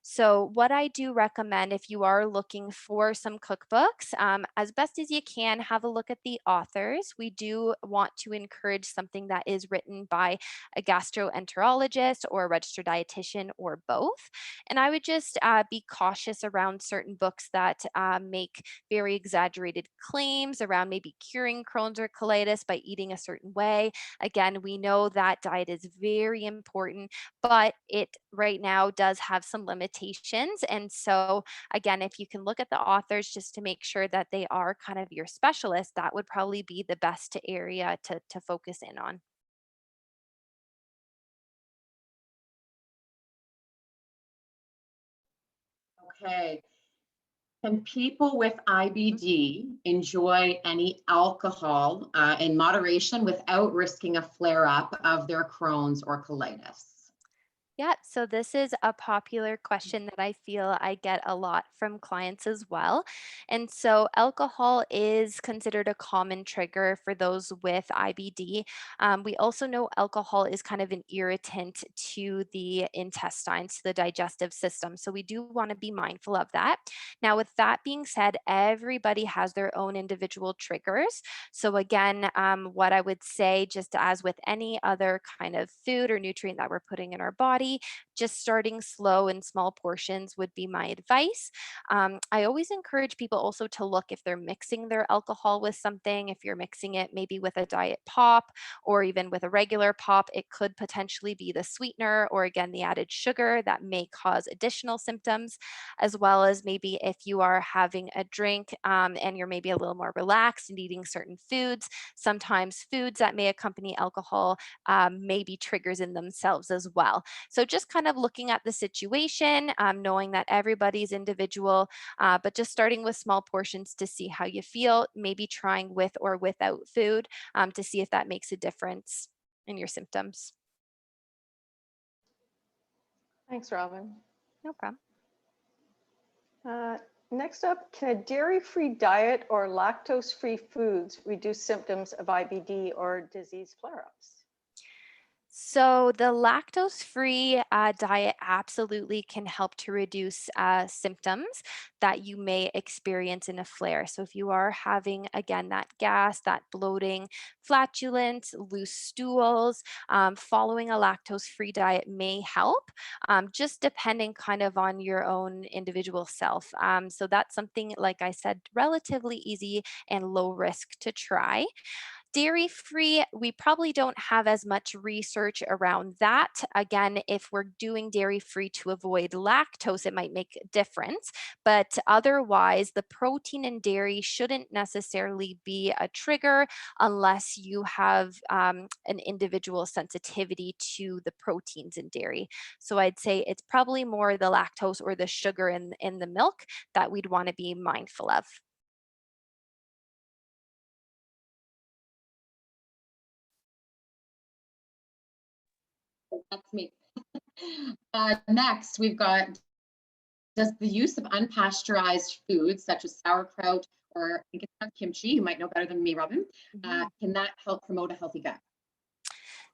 So, what I do recommend, if you are looking for some cookbooks, as best as you can, have a look at the authors. We do want to encourage something that is written by a gastroenterologist or a registered dietitian or both. And I would just be cautious around certain books that make very exaggerated claims around maybe curing Crohn's or colitis by eating a certain way. Again, we know that diet is very important, but it right now does have some limitations. And so, again, if you can look at the authors just to make sure that they are kind of your specialist, that would probably be the best area to focus in on. Okay. Can people with IBD enjoy any alcohol in moderation without risking a flare-up of their Crohn's or colitis? Yeah, so this is a popular question that I feel I get a lot from clients as well. And so alcohol is considered a common trigger for those with IBD. We also know alcohol is kind of an irritant to the intestines, to the digestive system. So we do want to be mindful of that. Now, with that being said, everybody has their own individual triggers. So again, what I would say, just as with any other kind of food or nutrient that we're putting in our body, body, just starting slow in small portions would be my advice. I always encourage people also to look if they're mixing their alcohol with something. If you're mixing it maybe with a diet pop or even with a regular pop, it could potentially be the sweetener or again the added sugar that may cause additional symptoms, as well as maybe if you are having a drink and you're maybe a little more relaxed and eating certain foods. Sometimes foods that may accompany alcohol may be triggers in themselves as well. So just kind of looking at the situation, knowing that everybody's individual, but just starting with small portions to see how you feel, maybe trying with or without food to see if that makes a difference in your symptoms. Thanks, Robyn. No problem. Next up, can a dairy-free diet or lactose-free foods reduce symptoms of IBD or disease flare-ups? So the lactose-free diet absolutely can help to reduce symptoms that you may experience in a flare. So if you are having, again, that gas, that bloating, flatulence, loose stools, following a lactose-free diet may help, just depending kind of on your own individual self. So that's something, like I said, relatively easy and low risk to try. Dairy free, we probably don't have as much research around that. Again, if we're doing dairy free to avoid lactose, it might make a difference. But otherwise, the protein in dairy shouldn't necessarily be a trigger unless you have an individual sensitivity to the proteins in dairy. So I'd say it's probably more the lactose or the sugar in the milk that we'd want to be mindful of. That's me. Next, we've got, does the use of unpasteurized foods such as sauerkraut or I think it's kimchi, you might know better than me, Robyn, can that help promote a healthy gut?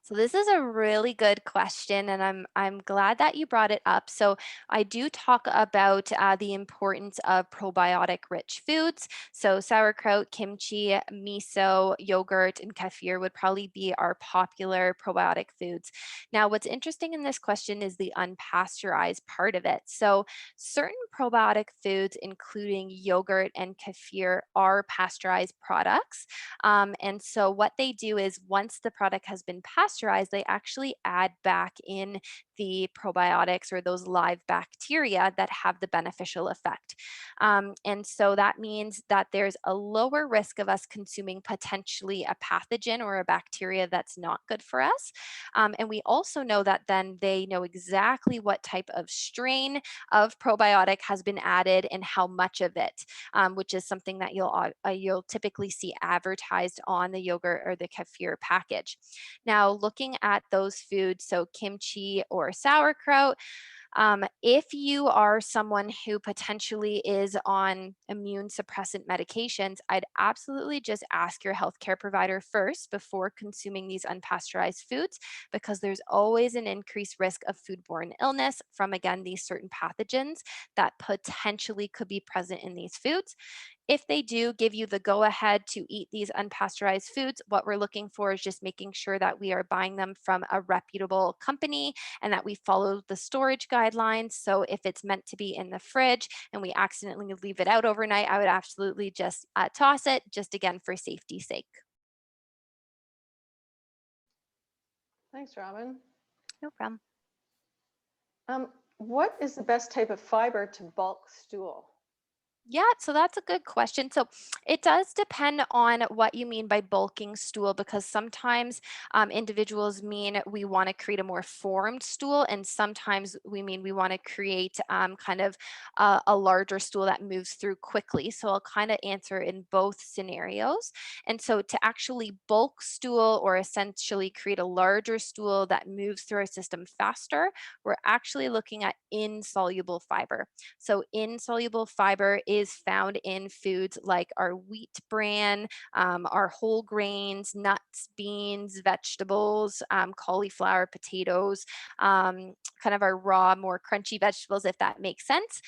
So this is a really good question, and I'm glad that you brought it up. So I do talk about the importance of probiotic-rich foods. So sauerkraut, kimchi, miso, yogurt, and kefir would probably be our popular probiotic foods. Now, what's interesting in this question is the unpasteurized part of it. So certain probiotic foods, including yogurt and kefir, are pasteurized products. And so what they do is once the product has been pasteurized, they actually add back in the probiotics or those live bacteria that have the beneficial effect. And so that means that there's a lower risk of us consuming potentially a pathogen or a bacteria that's not good for us. And we also know that then they know exactly what type of strain of probiotic has been added and how much of it, which is something that you'll typically see advertised on the yogurt or the kefir package. Now, looking at those foods, so kimchi or sauerkraut, if you are someone who potentially is on immune suppressant medications, I'd absolutely just ask your healthcare provider first before consuming these unpasteurized foods, because there's always an increased risk of foodborne illness from, again, these certain pathogens that potentially could be present in these foods. If they do give you the go ahead to eat these unpasteurized foods, what we're looking for is just making sure that we are buying them from a reputable company and that we follow the storage guidelines. So if it's meant to be in the fridge and we accidentally leave it out overnight, I would absolutely just toss it, just again for safety's sake. Thanks, Robyn. No problem. What is the best type of fiber to bulk stool? Yeah, so that's a good question. So it does depend on what you mean by bulking stool, because sometimes individuals mean we want to create a more formed stool, and sometimes we mean we want to create kind of a larger stool that moves through quickly. So I'll kind of answer in both scenarios. And so to actually bulk stool or essentially create a larger stool that moves through our system faster, we're actually looking at insoluble fiber. So insoluble fiber is found in foods like our wheat bran, our whole grains, nuts, beans, vegetables, cauliflower, potatoes, kind of our raw, more crunchy vegetables, if that makes sense.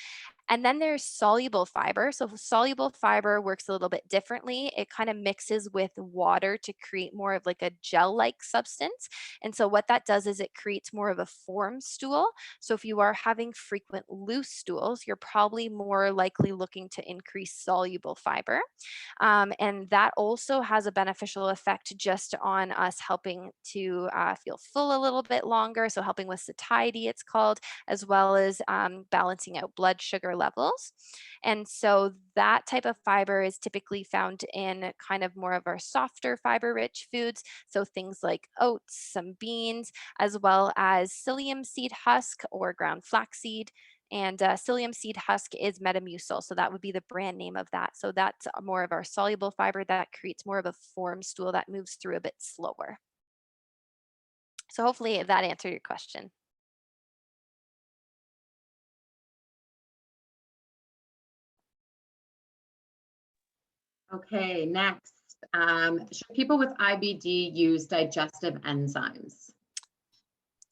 And then there's soluble fiber. So soluble fiber works a little bit differently. It kind of mixes with water to create more of like a gel-like substance. And so what that does is it creates more of a form stool. So if you are having frequent loose stools, you're probably more likely looking to increase soluble fiber. And that also has a beneficial effect just on us helping to feel full a little bit longer. So helping with satiety, it's called, as well as balancing out blood sugar levels. And so that type of fiber is typically found in kind of more of our softer fiber rich foods. So things like oats, some beans, as well as psyllium seed husk or ground flaxseed. And psyllium seed husk is Metamucil. So that would be the brand name of that. So that's more of our soluble fiber that creates more of a form stool that moves through a bit slower. So hopefully that answered your question. Okay, next. Should people with IBD use digestive enzymes?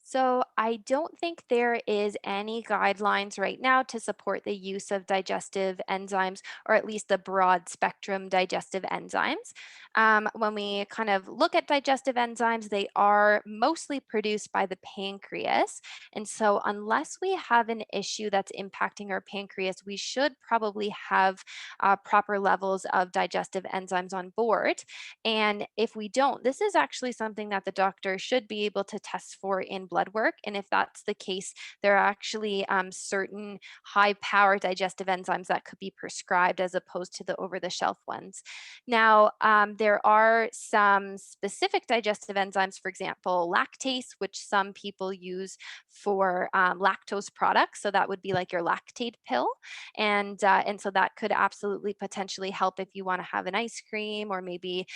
So I don't think there is any guidelines right now to support the use of digestive enzymes, or at least the broad spectrum digestive enzymes. When we kind of look at digestive enzymes, they are mostly produced by the pancreas. And so unless we have an issue that's impacting our pancreas, we should probably have proper levels of digestive enzymes on board. And if we don't, this is actually something that the doctor should be able to test for in blood work. And if that's the case, there are actually certain high power digestive enzymes that could be prescribed as opposed to the over the shelf ones. Now, there are some specific digestive enzymes, for example, lactase, which some people use for lactose products. So that would be like your lactate pill. And so that could absolutely potentially help if you want to have an ice cream, or maybe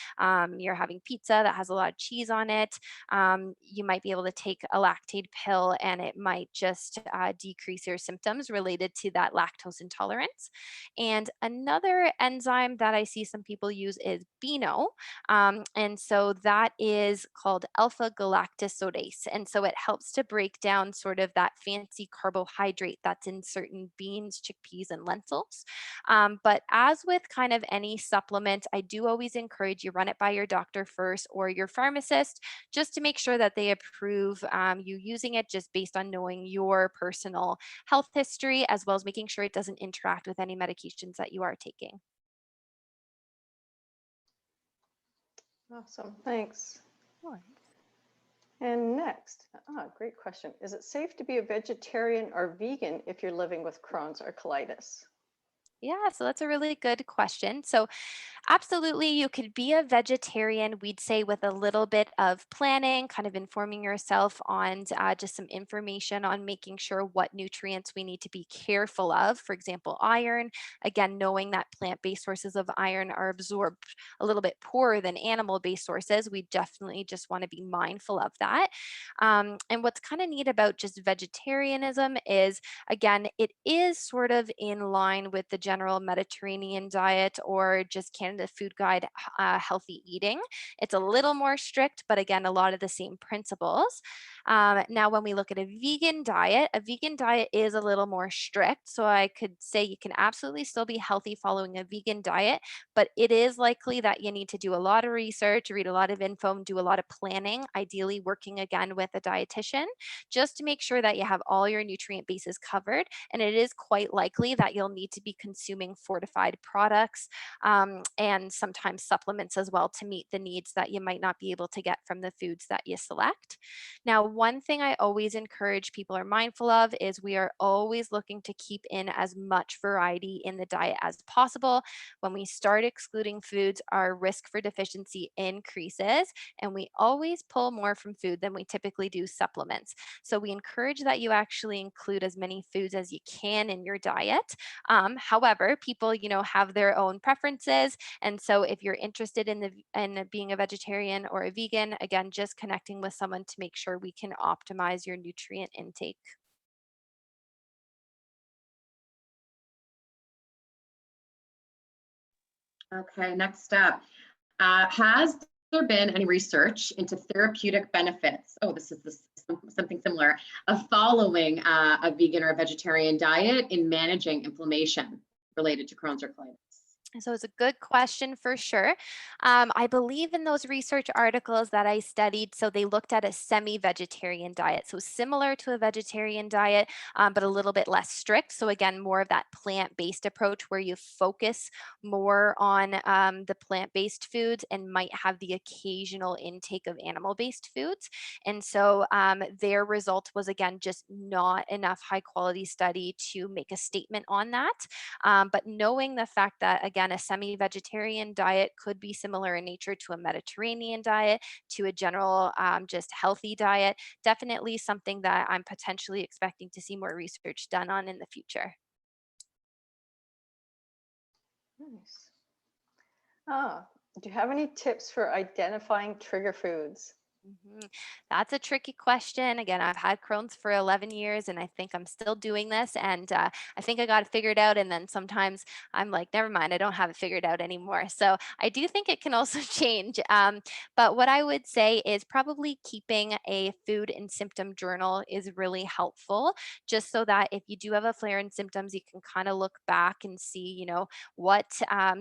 you're having pizza that has a lot of cheese on it. You might be able to take a lactate pill and it might just decrease your symptoms related to that lactose intolerance. And another enzyme that I see some people use is BINO. And so that is called alpha galactosodase. And so it helps to break down sort of that fancy carbohydrate that's in certain beans, chickpeas, and lentils. But as with kind of any supplement, I do always encourage you run it by your doctor first or your pharmacist, just to make sure that they approve you using it just based on knowing your personal health history, as well as making sure it doesn't interact with any medications that you are taking. Awesome, thanks. Sure. And next, great question. Is it safe to be a vegetarian or vegan if you're living with Crohn's or colitis? Yeah, so that's a really good question. So, absolutely, you could be a vegetarian, we'd say, with a little bit of planning, kind of informing yourself on just some information on making sure what nutrients we need to be careful of. For example, iron. Again, knowing that plant based sources of iron are absorbed a little bit poorer than animal based sources, we definitely just want to be mindful of that. And what's kind of neat about just vegetarianism is, again, it is sort of in line with the general Mediterranean diet or just Canada Food Guide healthy eating. It's a little more strict, but again, a lot of the same principles. Now, when we look at a vegan diet is a little more strict. So I could say you can absolutely still be healthy following a vegan diet, but it is likely that you need to do a lot of research, read a lot of info, and do a lot of planning, ideally working again with a dietitian, just to make sure that you have all your nutrient bases covered. And it is quite likely that you'll need to be consuming fortified products and sometimes supplements as well to meet the needs that you might not be able to get from the foods that you select. Now, one thing I always encourage people are mindful of is we are always looking to keep in as much variety in the diet as possible. When we start excluding foods, our risk for deficiency increases, and we always pull more from food than we typically do supplements. So we encourage that you actually include as many foods as you can in your diet. However, people, have their own preferences. And so if you're interested in being a vegetarian or a vegan, again, just connecting with someone to make sure we can optimize your nutrient intake. Okay, next up. Has there been any research into therapeutic benefits? Oh, something similar of following a vegan or a vegetarian diet in managing inflammation related to Crohn's or colitis? So it's a good question for sure. I believe in those research articles that I studied. So they looked at a semi-vegetarian diet. So similar to a vegetarian diet, but a little bit less strict. So again, more of that plant-based approach where you focus more on the plant-based foods and might have the occasional intake of animal-based foods. And so their result was, again, just not enough high quality study to make a statement on that. But knowing the fact that, again, a semi-vegetarian diet could be similar in nature to a Mediterranean diet, to a general just healthy diet, definitely something that I'm potentially expecting to see more research done on in the future. Nice. Do you have any tips for identifying trigger foods? That's a tricky question. Again, I've had Crohn's for 11 years and I think I'm still doing this. And I think I got it figured out. And then sometimes I'm like, never mind, I don't have it figured out anymore. So I do think it can also change. But what I would say is probably keeping a food and symptom journal is really helpful, just so that if you do have a flare in symptoms, you can kind of look back and see, what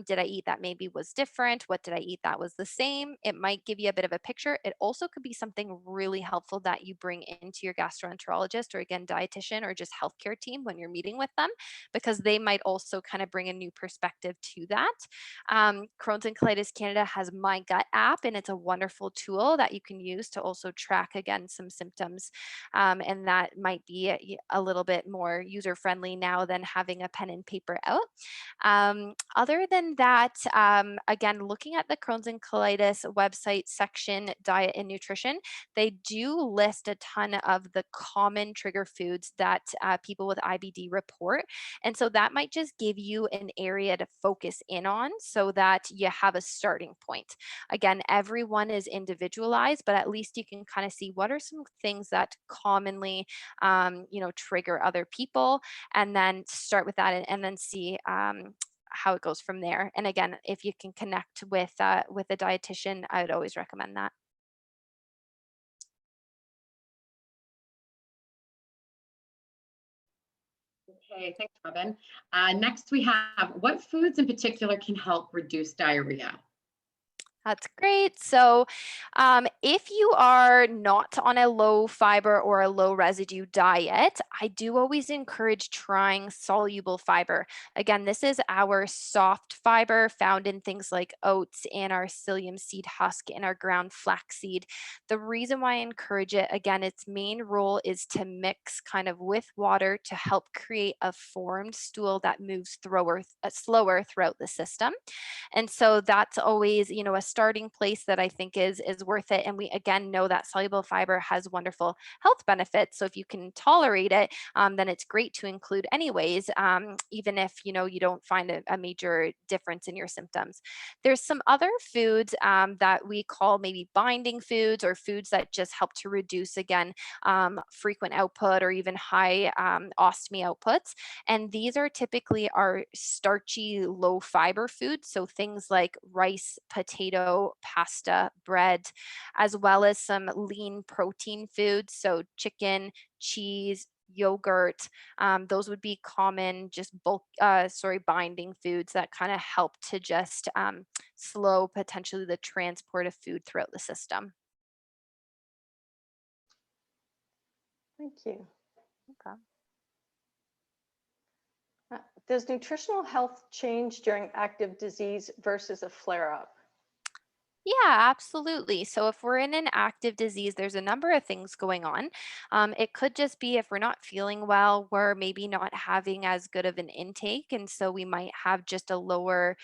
did I eat that maybe was different? What did I eat that was the same? It might give you a bit of a picture. It also could be something really helpful that you bring into your gastroenterologist or, again, dietitian or just healthcare team when you're meeting with them, because they might also kind of bring a new perspective to that. Crohn's and Colitis Canada has My Gut app, and it's a wonderful tool that you can use to also track, again, some symptoms. And that might be a little bit more user friendly now than having a pen and paper out. Other than that, again, looking at the Crohn's and Colitis website section, diet and nutrition, they do list a ton of the common trigger foods that people with IBD report. And so that might just give you an area to focus in on so that you have a starting point. Again, everyone is individualized, but at least you can kind of see what are some things that commonly, trigger other people, and then start with that and then see how it goes from there. And again, if you can connect with a dietitian, I would always recommend that. Okay, thanks, Robyn. Next, we have what foods in particular can help reduce diarrhea? That's great. So, if you are not on a low fiber or a low residue diet, I do always encourage trying soluble fiber. Again, this is our soft fiber found in things like oats and our psyllium seed husk and our ground flaxseed. The reason why I encourage it, again, its main role is to mix kind of with water to help create a formed stool that moves slower throughout the system. And so that's always, a starting place that I think is worth it. And we, again, know that soluble fiber has wonderful health benefits. So if you can tolerate it, then it's great to include anyways, even if, you don't find a major difference in your symptoms. There's some other foods that we call maybe binding foods, or foods that just help to reduce, again, frequent output or even high ostomy outputs. And these are typically our starchy, low fiber foods. So things like rice, potato, pasta, bread, as well as some lean protein foods. So chicken, cheese, yogurt. Those would be common, just binding foods that kind of help to just slow potentially the transport of food throughout the system. Thank you. Okay. Does nutritional health change during active disease versus a flare-up? Yeah, absolutely. So if we're in an active disease, there's a number of things going on. It could just be if we're not feeling well, we're maybe not having as good of an intake. And so we might have just a lower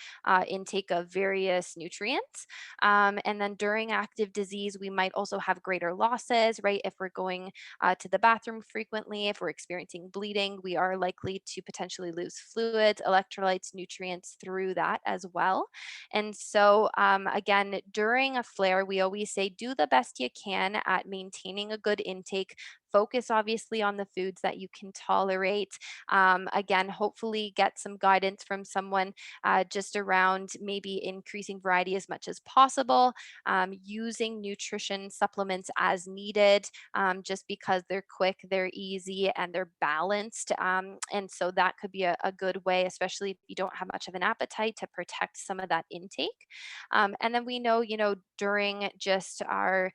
intake of various nutrients. And then during active disease, we might also have greater losses, right? If we're going to the bathroom frequently, if we're experiencing bleeding, we are likely to potentially lose fluids, electrolytes, nutrients through that as well. And so, again, during a flare, we always say do the best you can at maintaining a good intake, focus obviously on the foods that you can tolerate. Again, hopefully get some guidance from someone just around maybe increasing variety as much as possible, using nutrition supplements as needed, just because they're quick, they're easy, and they're balanced. And so that could be a good way, especially if you don't have much of an appetite, to protect some of that intake. And then we know, during just our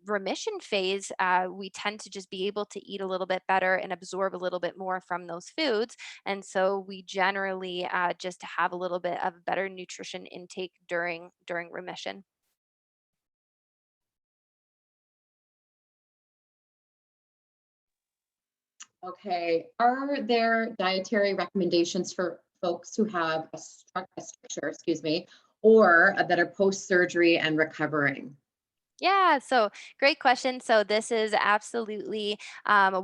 remission phase, we tend to just be able to eat a little bit better and absorb a little bit more from those foods. And so we generally just have a little bit of better nutrition intake during remission. Okay, are there dietary recommendations for folks who have a stricture, excuse me, or that are post-surgery and recovering? Yeah, so great question. So this is absolutely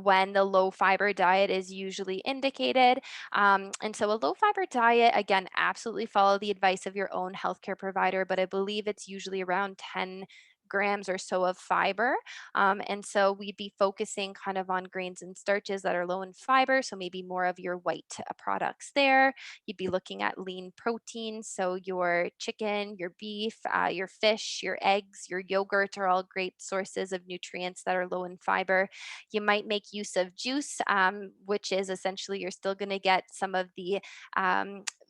when the low fiber diet is usually indicated. And so a low fiber diet, again, absolutely follow the advice of your own healthcare provider, but I believe it's usually around 10 grams or so of fiber. And so we'd be focusing kind of on grains and starches that are low in fiber. So maybe more of your white products there. You'd be looking at lean proteins. So your chicken, your beef, your fish, your eggs, your yogurt are all great sources of nutrients that are low in fiber. You might make use of juice, which is essentially you're still going to get some of the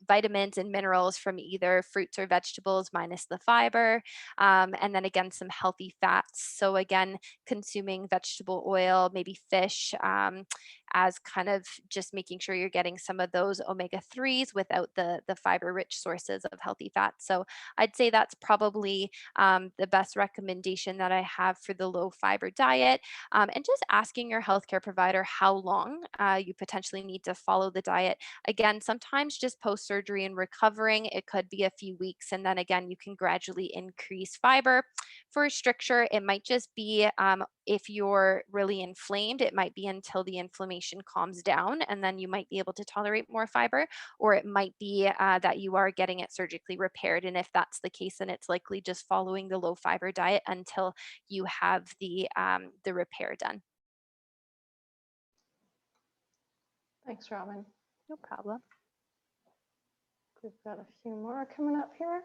vitamins and minerals from either fruits or vegetables minus the fiber. And then again, some healthy fats. So again, consuming vegetable oil, maybe fish, as kind of just making sure you're getting some of those omega-3s without the fiber-rich sources of healthy fats. So I'd say that's probably the best recommendation that I have for the low fiber diet. And just asking your healthcare provider how long you potentially need to follow the diet. Again, sometimes just post-surgery and recovering, it could be a few weeks. And then again, you can gradually increase fiber. For a stricture, it might just be if you're really inflamed, it might be until the inflammation calms down, and then you might be able to tolerate more fiber, or it might be that you are getting it surgically repaired. And if that's the case, then it's likely just following the low fiber diet until you have the repair done. Thanks, Robyn. No problem. We've got a few more coming up here.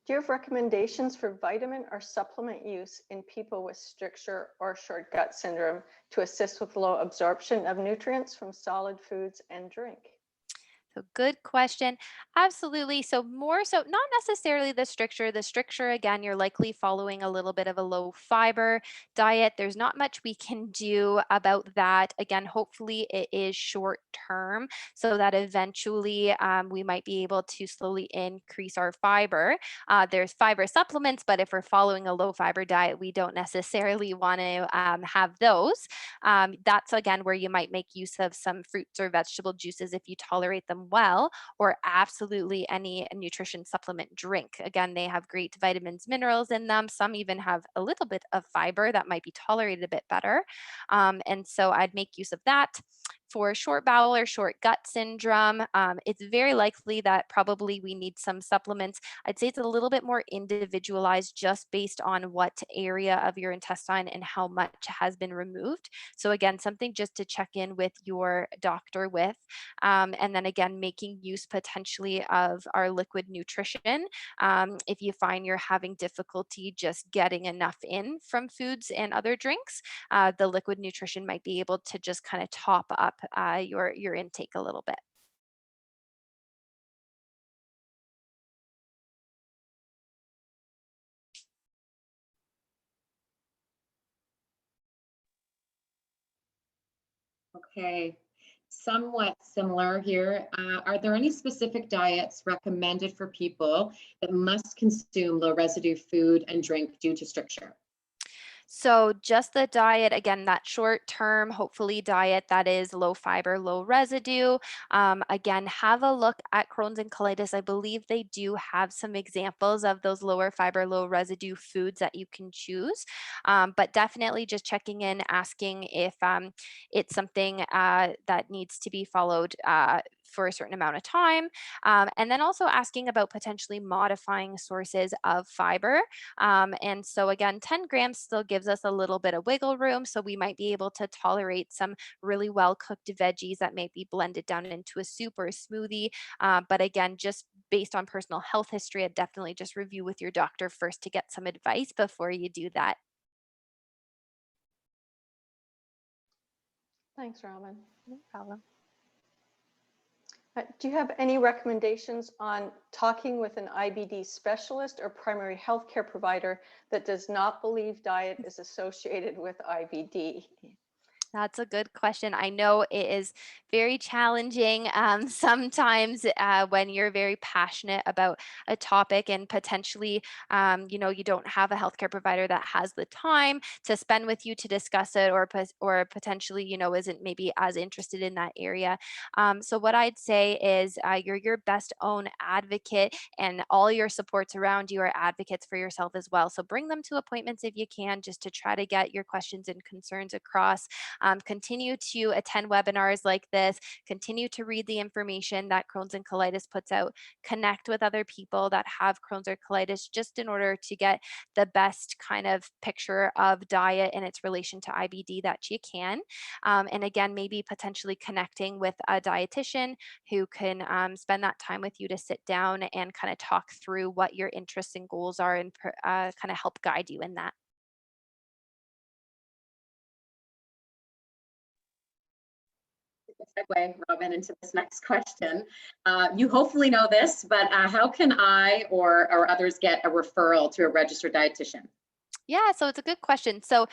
Do you have recommendations for vitamin or supplement use in people with stricture or short gut syndrome to assist with low absorption of nutrients from solid foods and drink? So good question. Absolutely. So more so, not necessarily the stricture. The stricture, again, you're likely following a little bit of a low fiber diet. There's not much we can do about that. Again, hopefully it is short term so that eventually we might be able to slowly increase our fiber. There's fiber supplements, but if we're following a low fiber diet, we don't necessarily want to have those. That's again where you might make use of some fruits or vegetable juices if you tolerate them well, or absolutely any nutrition supplement drink. Again, they have great vitamins, minerals in them. Some even have a little bit of fiber that might be tolerated a bit better. And so I'd make use of that. For short bowel or short gut syndrome, it's very likely that probably we need some supplements. I'd say it's a little bit more individualized just based on what area of your intestine and how much has been removed. So again, something just to check in with your doctor with. And then again, making use potentially of our liquid nutrition. If you find you're having difficulty just getting enough in from foods and other drinks, the liquid nutrition might be able to just kind of top up your intake a little bit. Okay, somewhat similar here. Are there any specific diets recommended for people that must consume low residue food and drink due to stricture? So just the diet, again, that short term, hopefully diet that is low fiber, low residue. Again, have a look at Crohn's and colitis. I believe they do have some examples of those lower fiber, low residue foods that you can choose. But definitely just checking in, asking if it's something that needs to be followed for a certain amount of time. And then also asking about potentially modifying sources of fiber. And so again, 10 grams still gives us a little bit of wiggle room. So we might be able to tolerate some really well cooked veggies that may be blended down into a soup or a smoothie. But again, just based on personal health history, I'd definitely just review with your doctor first to get some advice before you do that. Thanks, Robyn. No problem. Do you have any recommendations on talking with an IBD specialist or primary healthcare provider that does not believe diet is associated with IBD? That's a good question. I know it is very challenging sometimes when you're very passionate about a topic and potentially, you don't have a healthcare provider that has the time to spend with you to discuss it, or potentially, isn't maybe as interested in that area. So what I'd say is you're your best own advocate, and all your supports around you are advocates for yourself as well. So bring them to appointments if you can, just to try to get your questions and concerns across. Continue to attend webinars like this, continue to read the information that Crohn's and Colitis puts out, connect with other people that have Crohn's or colitis, just in order to get the best kind of picture of diet and its relation to IBD that you can. And again, maybe potentially connecting with a dietitian who can spend that time with you to sit down and kind of talk through what your interests and goals are, and kind of help guide you in that. Segue, Robyn, into this next question. You hopefully know this, but how can I or others get a referral to a registered dietitian? Yeah, so it's a good question. So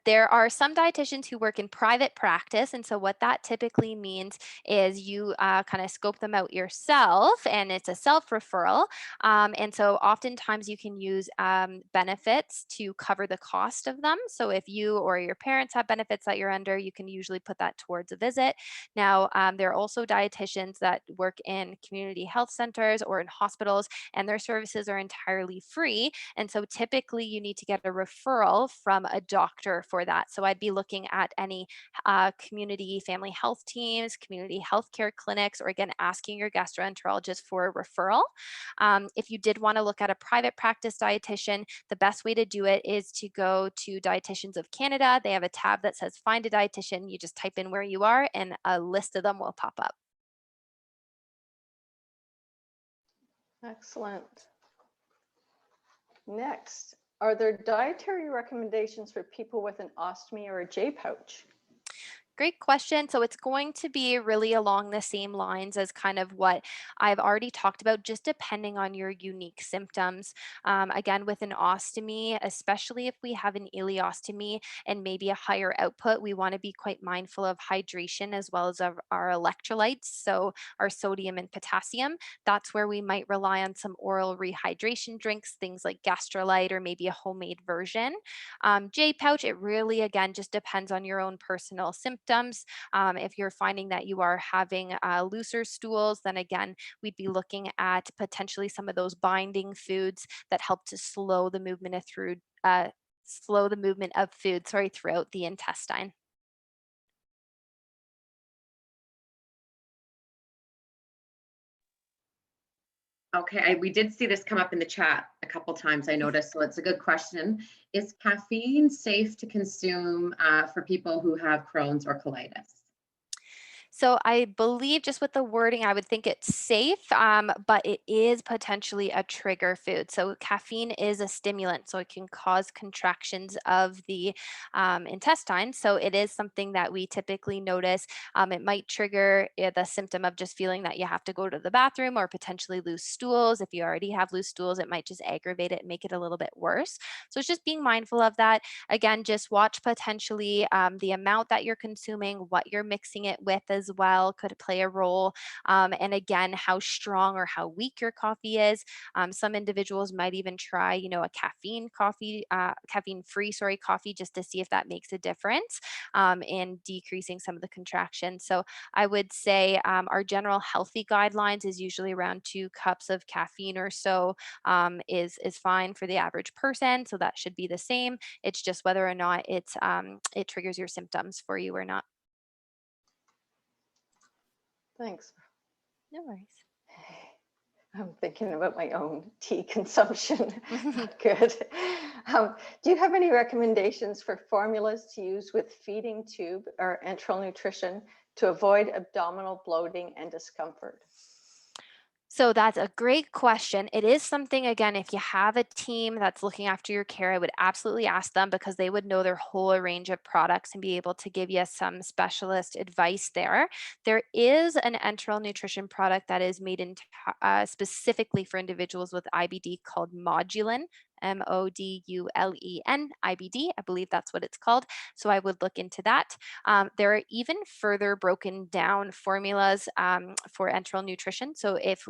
there are some dietitians who work in private practice. And so what that typically means is you kind of scope them out yourself, and it's a self-referral. And so oftentimes you can use benefits to cover the cost of them. So if you or your parents have benefits that you're under, you can usually put that towards a visit. Now, there are also dietitians that work in community health centers or in hospitals, and their services are entirely free. And so typically you need to get a referral from a doctor for that. So I'd be looking at any community family health teams, community healthcare clinics, or again, asking your gastroenterologist for a referral. If you did want to look at a private practice dietitian, the best way to do it is to go to Dietitians of Canada. They have a tab that says find a dietitian. You just type in where you are and a list of them will pop up. Excellent. Next, are there dietary recommendations for people with an ostomy or a J pouch? Great question. So it's going to be really along the same lines as kind of what I've already talked about, just depending on your unique symptoms. Again, with an ostomy, especially if we have an ileostomy and maybe a higher output, we want to be quite mindful of hydration as well as of our electrolytes. So our sodium and potassium, that's where we might rely on some oral rehydration drinks, things like Gastrolyte or maybe a homemade version. J pouch, it really, again, just depends on your own personal symptoms. If you're finding that you are having looser stools, then again, we'd be looking at potentially some of those binding foods that help to slow the movement of food, throughout the intestine. Okay, we did see this come up in the chat a couple times, I noticed, so it's a good question. Is caffeine safe to consume for people who have Crohn's or colitis? So I believe, just with the wording, I would think it's safe, but it is potentially a trigger food. So caffeine is a stimulant, so it can cause contractions of the intestine. So it is something that we typically notice. It might trigger the symptom of just feeling that you have to go to the bathroom, or potentially loose stools. If you already have loose stools, it might just aggravate it and make it a little bit worse. So it's just being mindful of that. Again, just watch potentially the amount that you're consuming, what you're mixing it with as well could play a role. And again, how strong or how weak your coffee is. Some individuals might even try, a caffeine-free, coffee, just to see if that makes a difference in decreasing some of the contractions. So I would say our general healthy guidelines is usually around 2 cups of caffeine or so is fine for the average person. So that should be the same. It's just whether or not it triggers your symptoms for you or not. Thanks. No worries. I'm thinking about my own tea consumption. Good. Do you have any recommendations for formulas to use with feeding tube or enteral nutrition to avoid abdominal bloating and discomfort? So that's a great question. It is something, again, if you have a team that's looking after your care, I would absolutely ask them because they would know their whole range of products and be able to give you some specialist advice there. There is an enteral nutrition product that is made specifically for individuals with IBD called Modulin. Modulen IBD. I believe that's what it's called. So I would look into that. There are even further broken down formulas for enteral nutrition. So if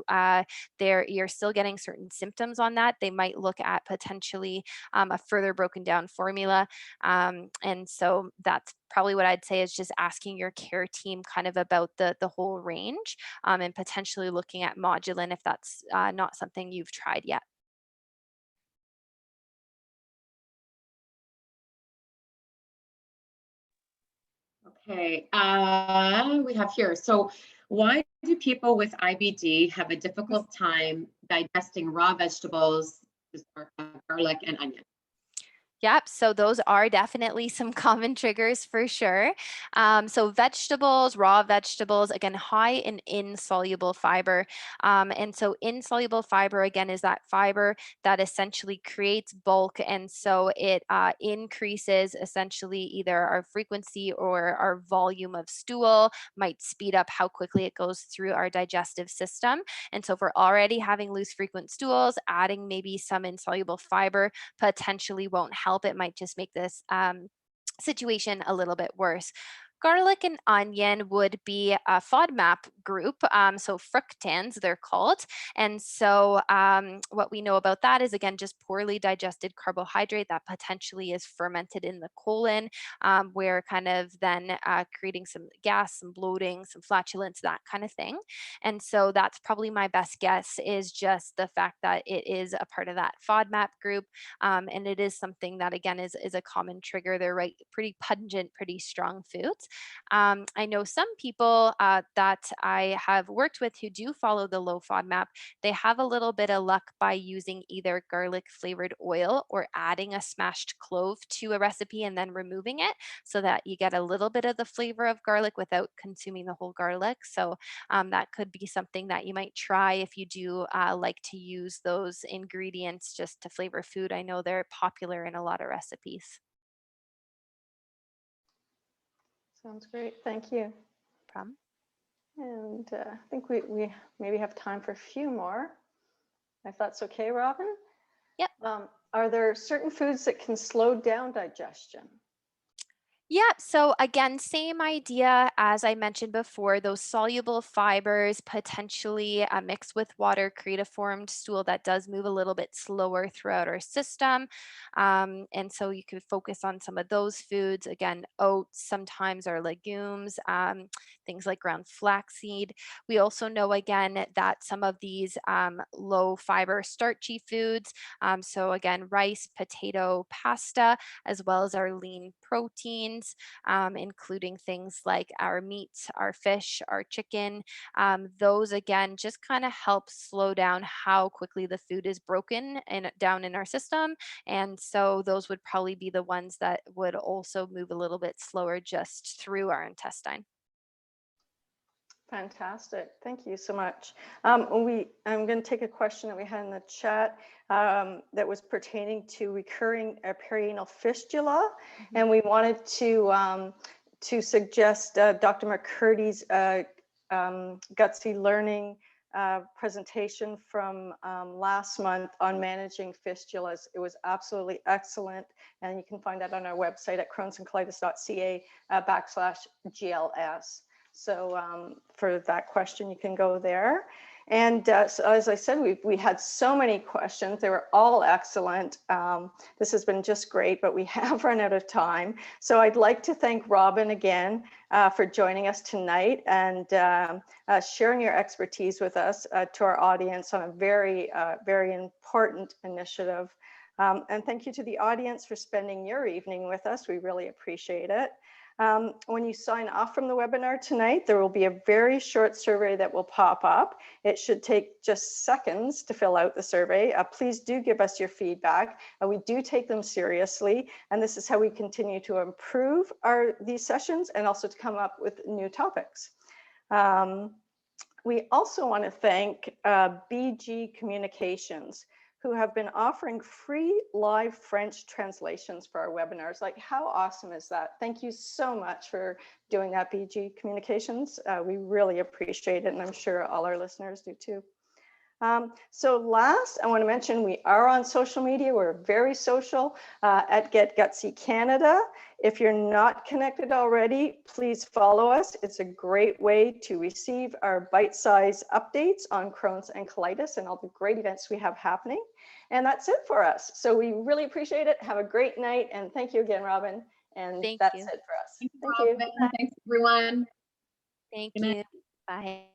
you're still getting certain symptoms on that, they might look at potentially a further broken down formula. And so that's probably what I'd say is just asking your care team kind of about the whole range and potentially looking at Modulin if that's not something you've tried yet. Okay, we have here. So why do people with IBD have a difficult time digesting raw vegetables, garlic and onion? Yep. So those are definitely some common triggers for sure. So vegetables, raw vegetables, again, high in insoluble fiber. And so insoluble fiber, again, is that fiber that essentially creates bulk. And so it increases essentially either our frequency or our volume of stool, might speed up how quickly it goes through our digestive system. And so if we're already having loose, frequent stools, adding maybe some insoluble fiber potentially won't help. It might just make this situation a little bit worse. Garlic and onion would be a FODMAP group, so fructans they're called. And so what we know about that is, again, just poorly digested carbohydrate that potentially is fermented in the colon, where kind of then creating some gas, some bloating, some flatulence, that kind of thing. And so that's probably my best guess, is just the fact that it is a part of that FODMAP group. And it is something that, again, is a common trigger. They're pretty pungent, pretty strong foods. I know some people that I have worked with who do follow the low FODMAP. They have a little bit of luck by using either garlic flavored oil or adding a smashed clove to a recipe and then removing it, so that you get a little bit of the flavor of garlic without consuming the whole garlic. So that could be something that you might try if you do like to use those ingredients just to flavor food. I know they're popular in a lot of recipes. Sounds great. Thank you. Problem. And I think we maybe have time for a few more, if that's okay, Robyn. Yep. Are there certain foods that can slow down digestion? Yeah, so again, same idea as I mentioned before, those soluble fibers potentially mixed with water create a formed stool that does move a little bit slower throughout our system. And so you could focus on some of those foods. Again, oats sometimes are legumes, things like ground flaxseed. We also know, again, that some of these low fiber starchy foods, so again, rice, potato, pasta, as well as our lean proteins, including things like our meats, our fish, our chicken. Those, again, just kind of help slow down how quickly the food is broken and down in our system. And so those would probably be the ones that would also move a little bit slower just through our intestine. Fantastic. Thank you so much. I'm going to take a question that we had in the chat that was pertaining to recurring perianal fistula. Mm-hmm. And we wanted to suggest Dr. McCurdy's Gutsy Learning presentation from last month on managing fistulas. It was absolutely excellent. And you can find that on our website at crohnsandcolitis.ca /GLS. So for that question, you can go there. And so as I said, we had so many questions. They were all excellent. This has been just great, but we have run out of time. So I'd like to thank Robyn again for joining us tonight and sharing your expertise with us to our audience on a very, very important initiative. And thank you to the audience for spending your evening with us. We really appreciate it. When you sign off from the webinar tonight, there will be a very short survey that will pop up. It should take just seconds to fill out the survey. Please do give us your feedback. We do take them seriously, and this is how we continue to improve these sessions and also to come up with new topics. We also want to thank BG Communications, who have been offering free live French translations for our webinars. Like, how awesome is that? Thank you so much for doing that, BG Communications. We really appreciate it, and I'm sure all our listeners do too. So last, I want to mention we are on social media. We're very social at Get Gutsy Canada. If you're not connected already, please follow us. It's a great way to receive our bite-sized updates on Crohn's and colitis and all the great events we have happening. And that's it for us. So we really appreciate it. Have a great night. And thank you again, Robyn. And that's it for us. Thank you. Bye. Thanks, everyone. Thank Good night. you. Bye.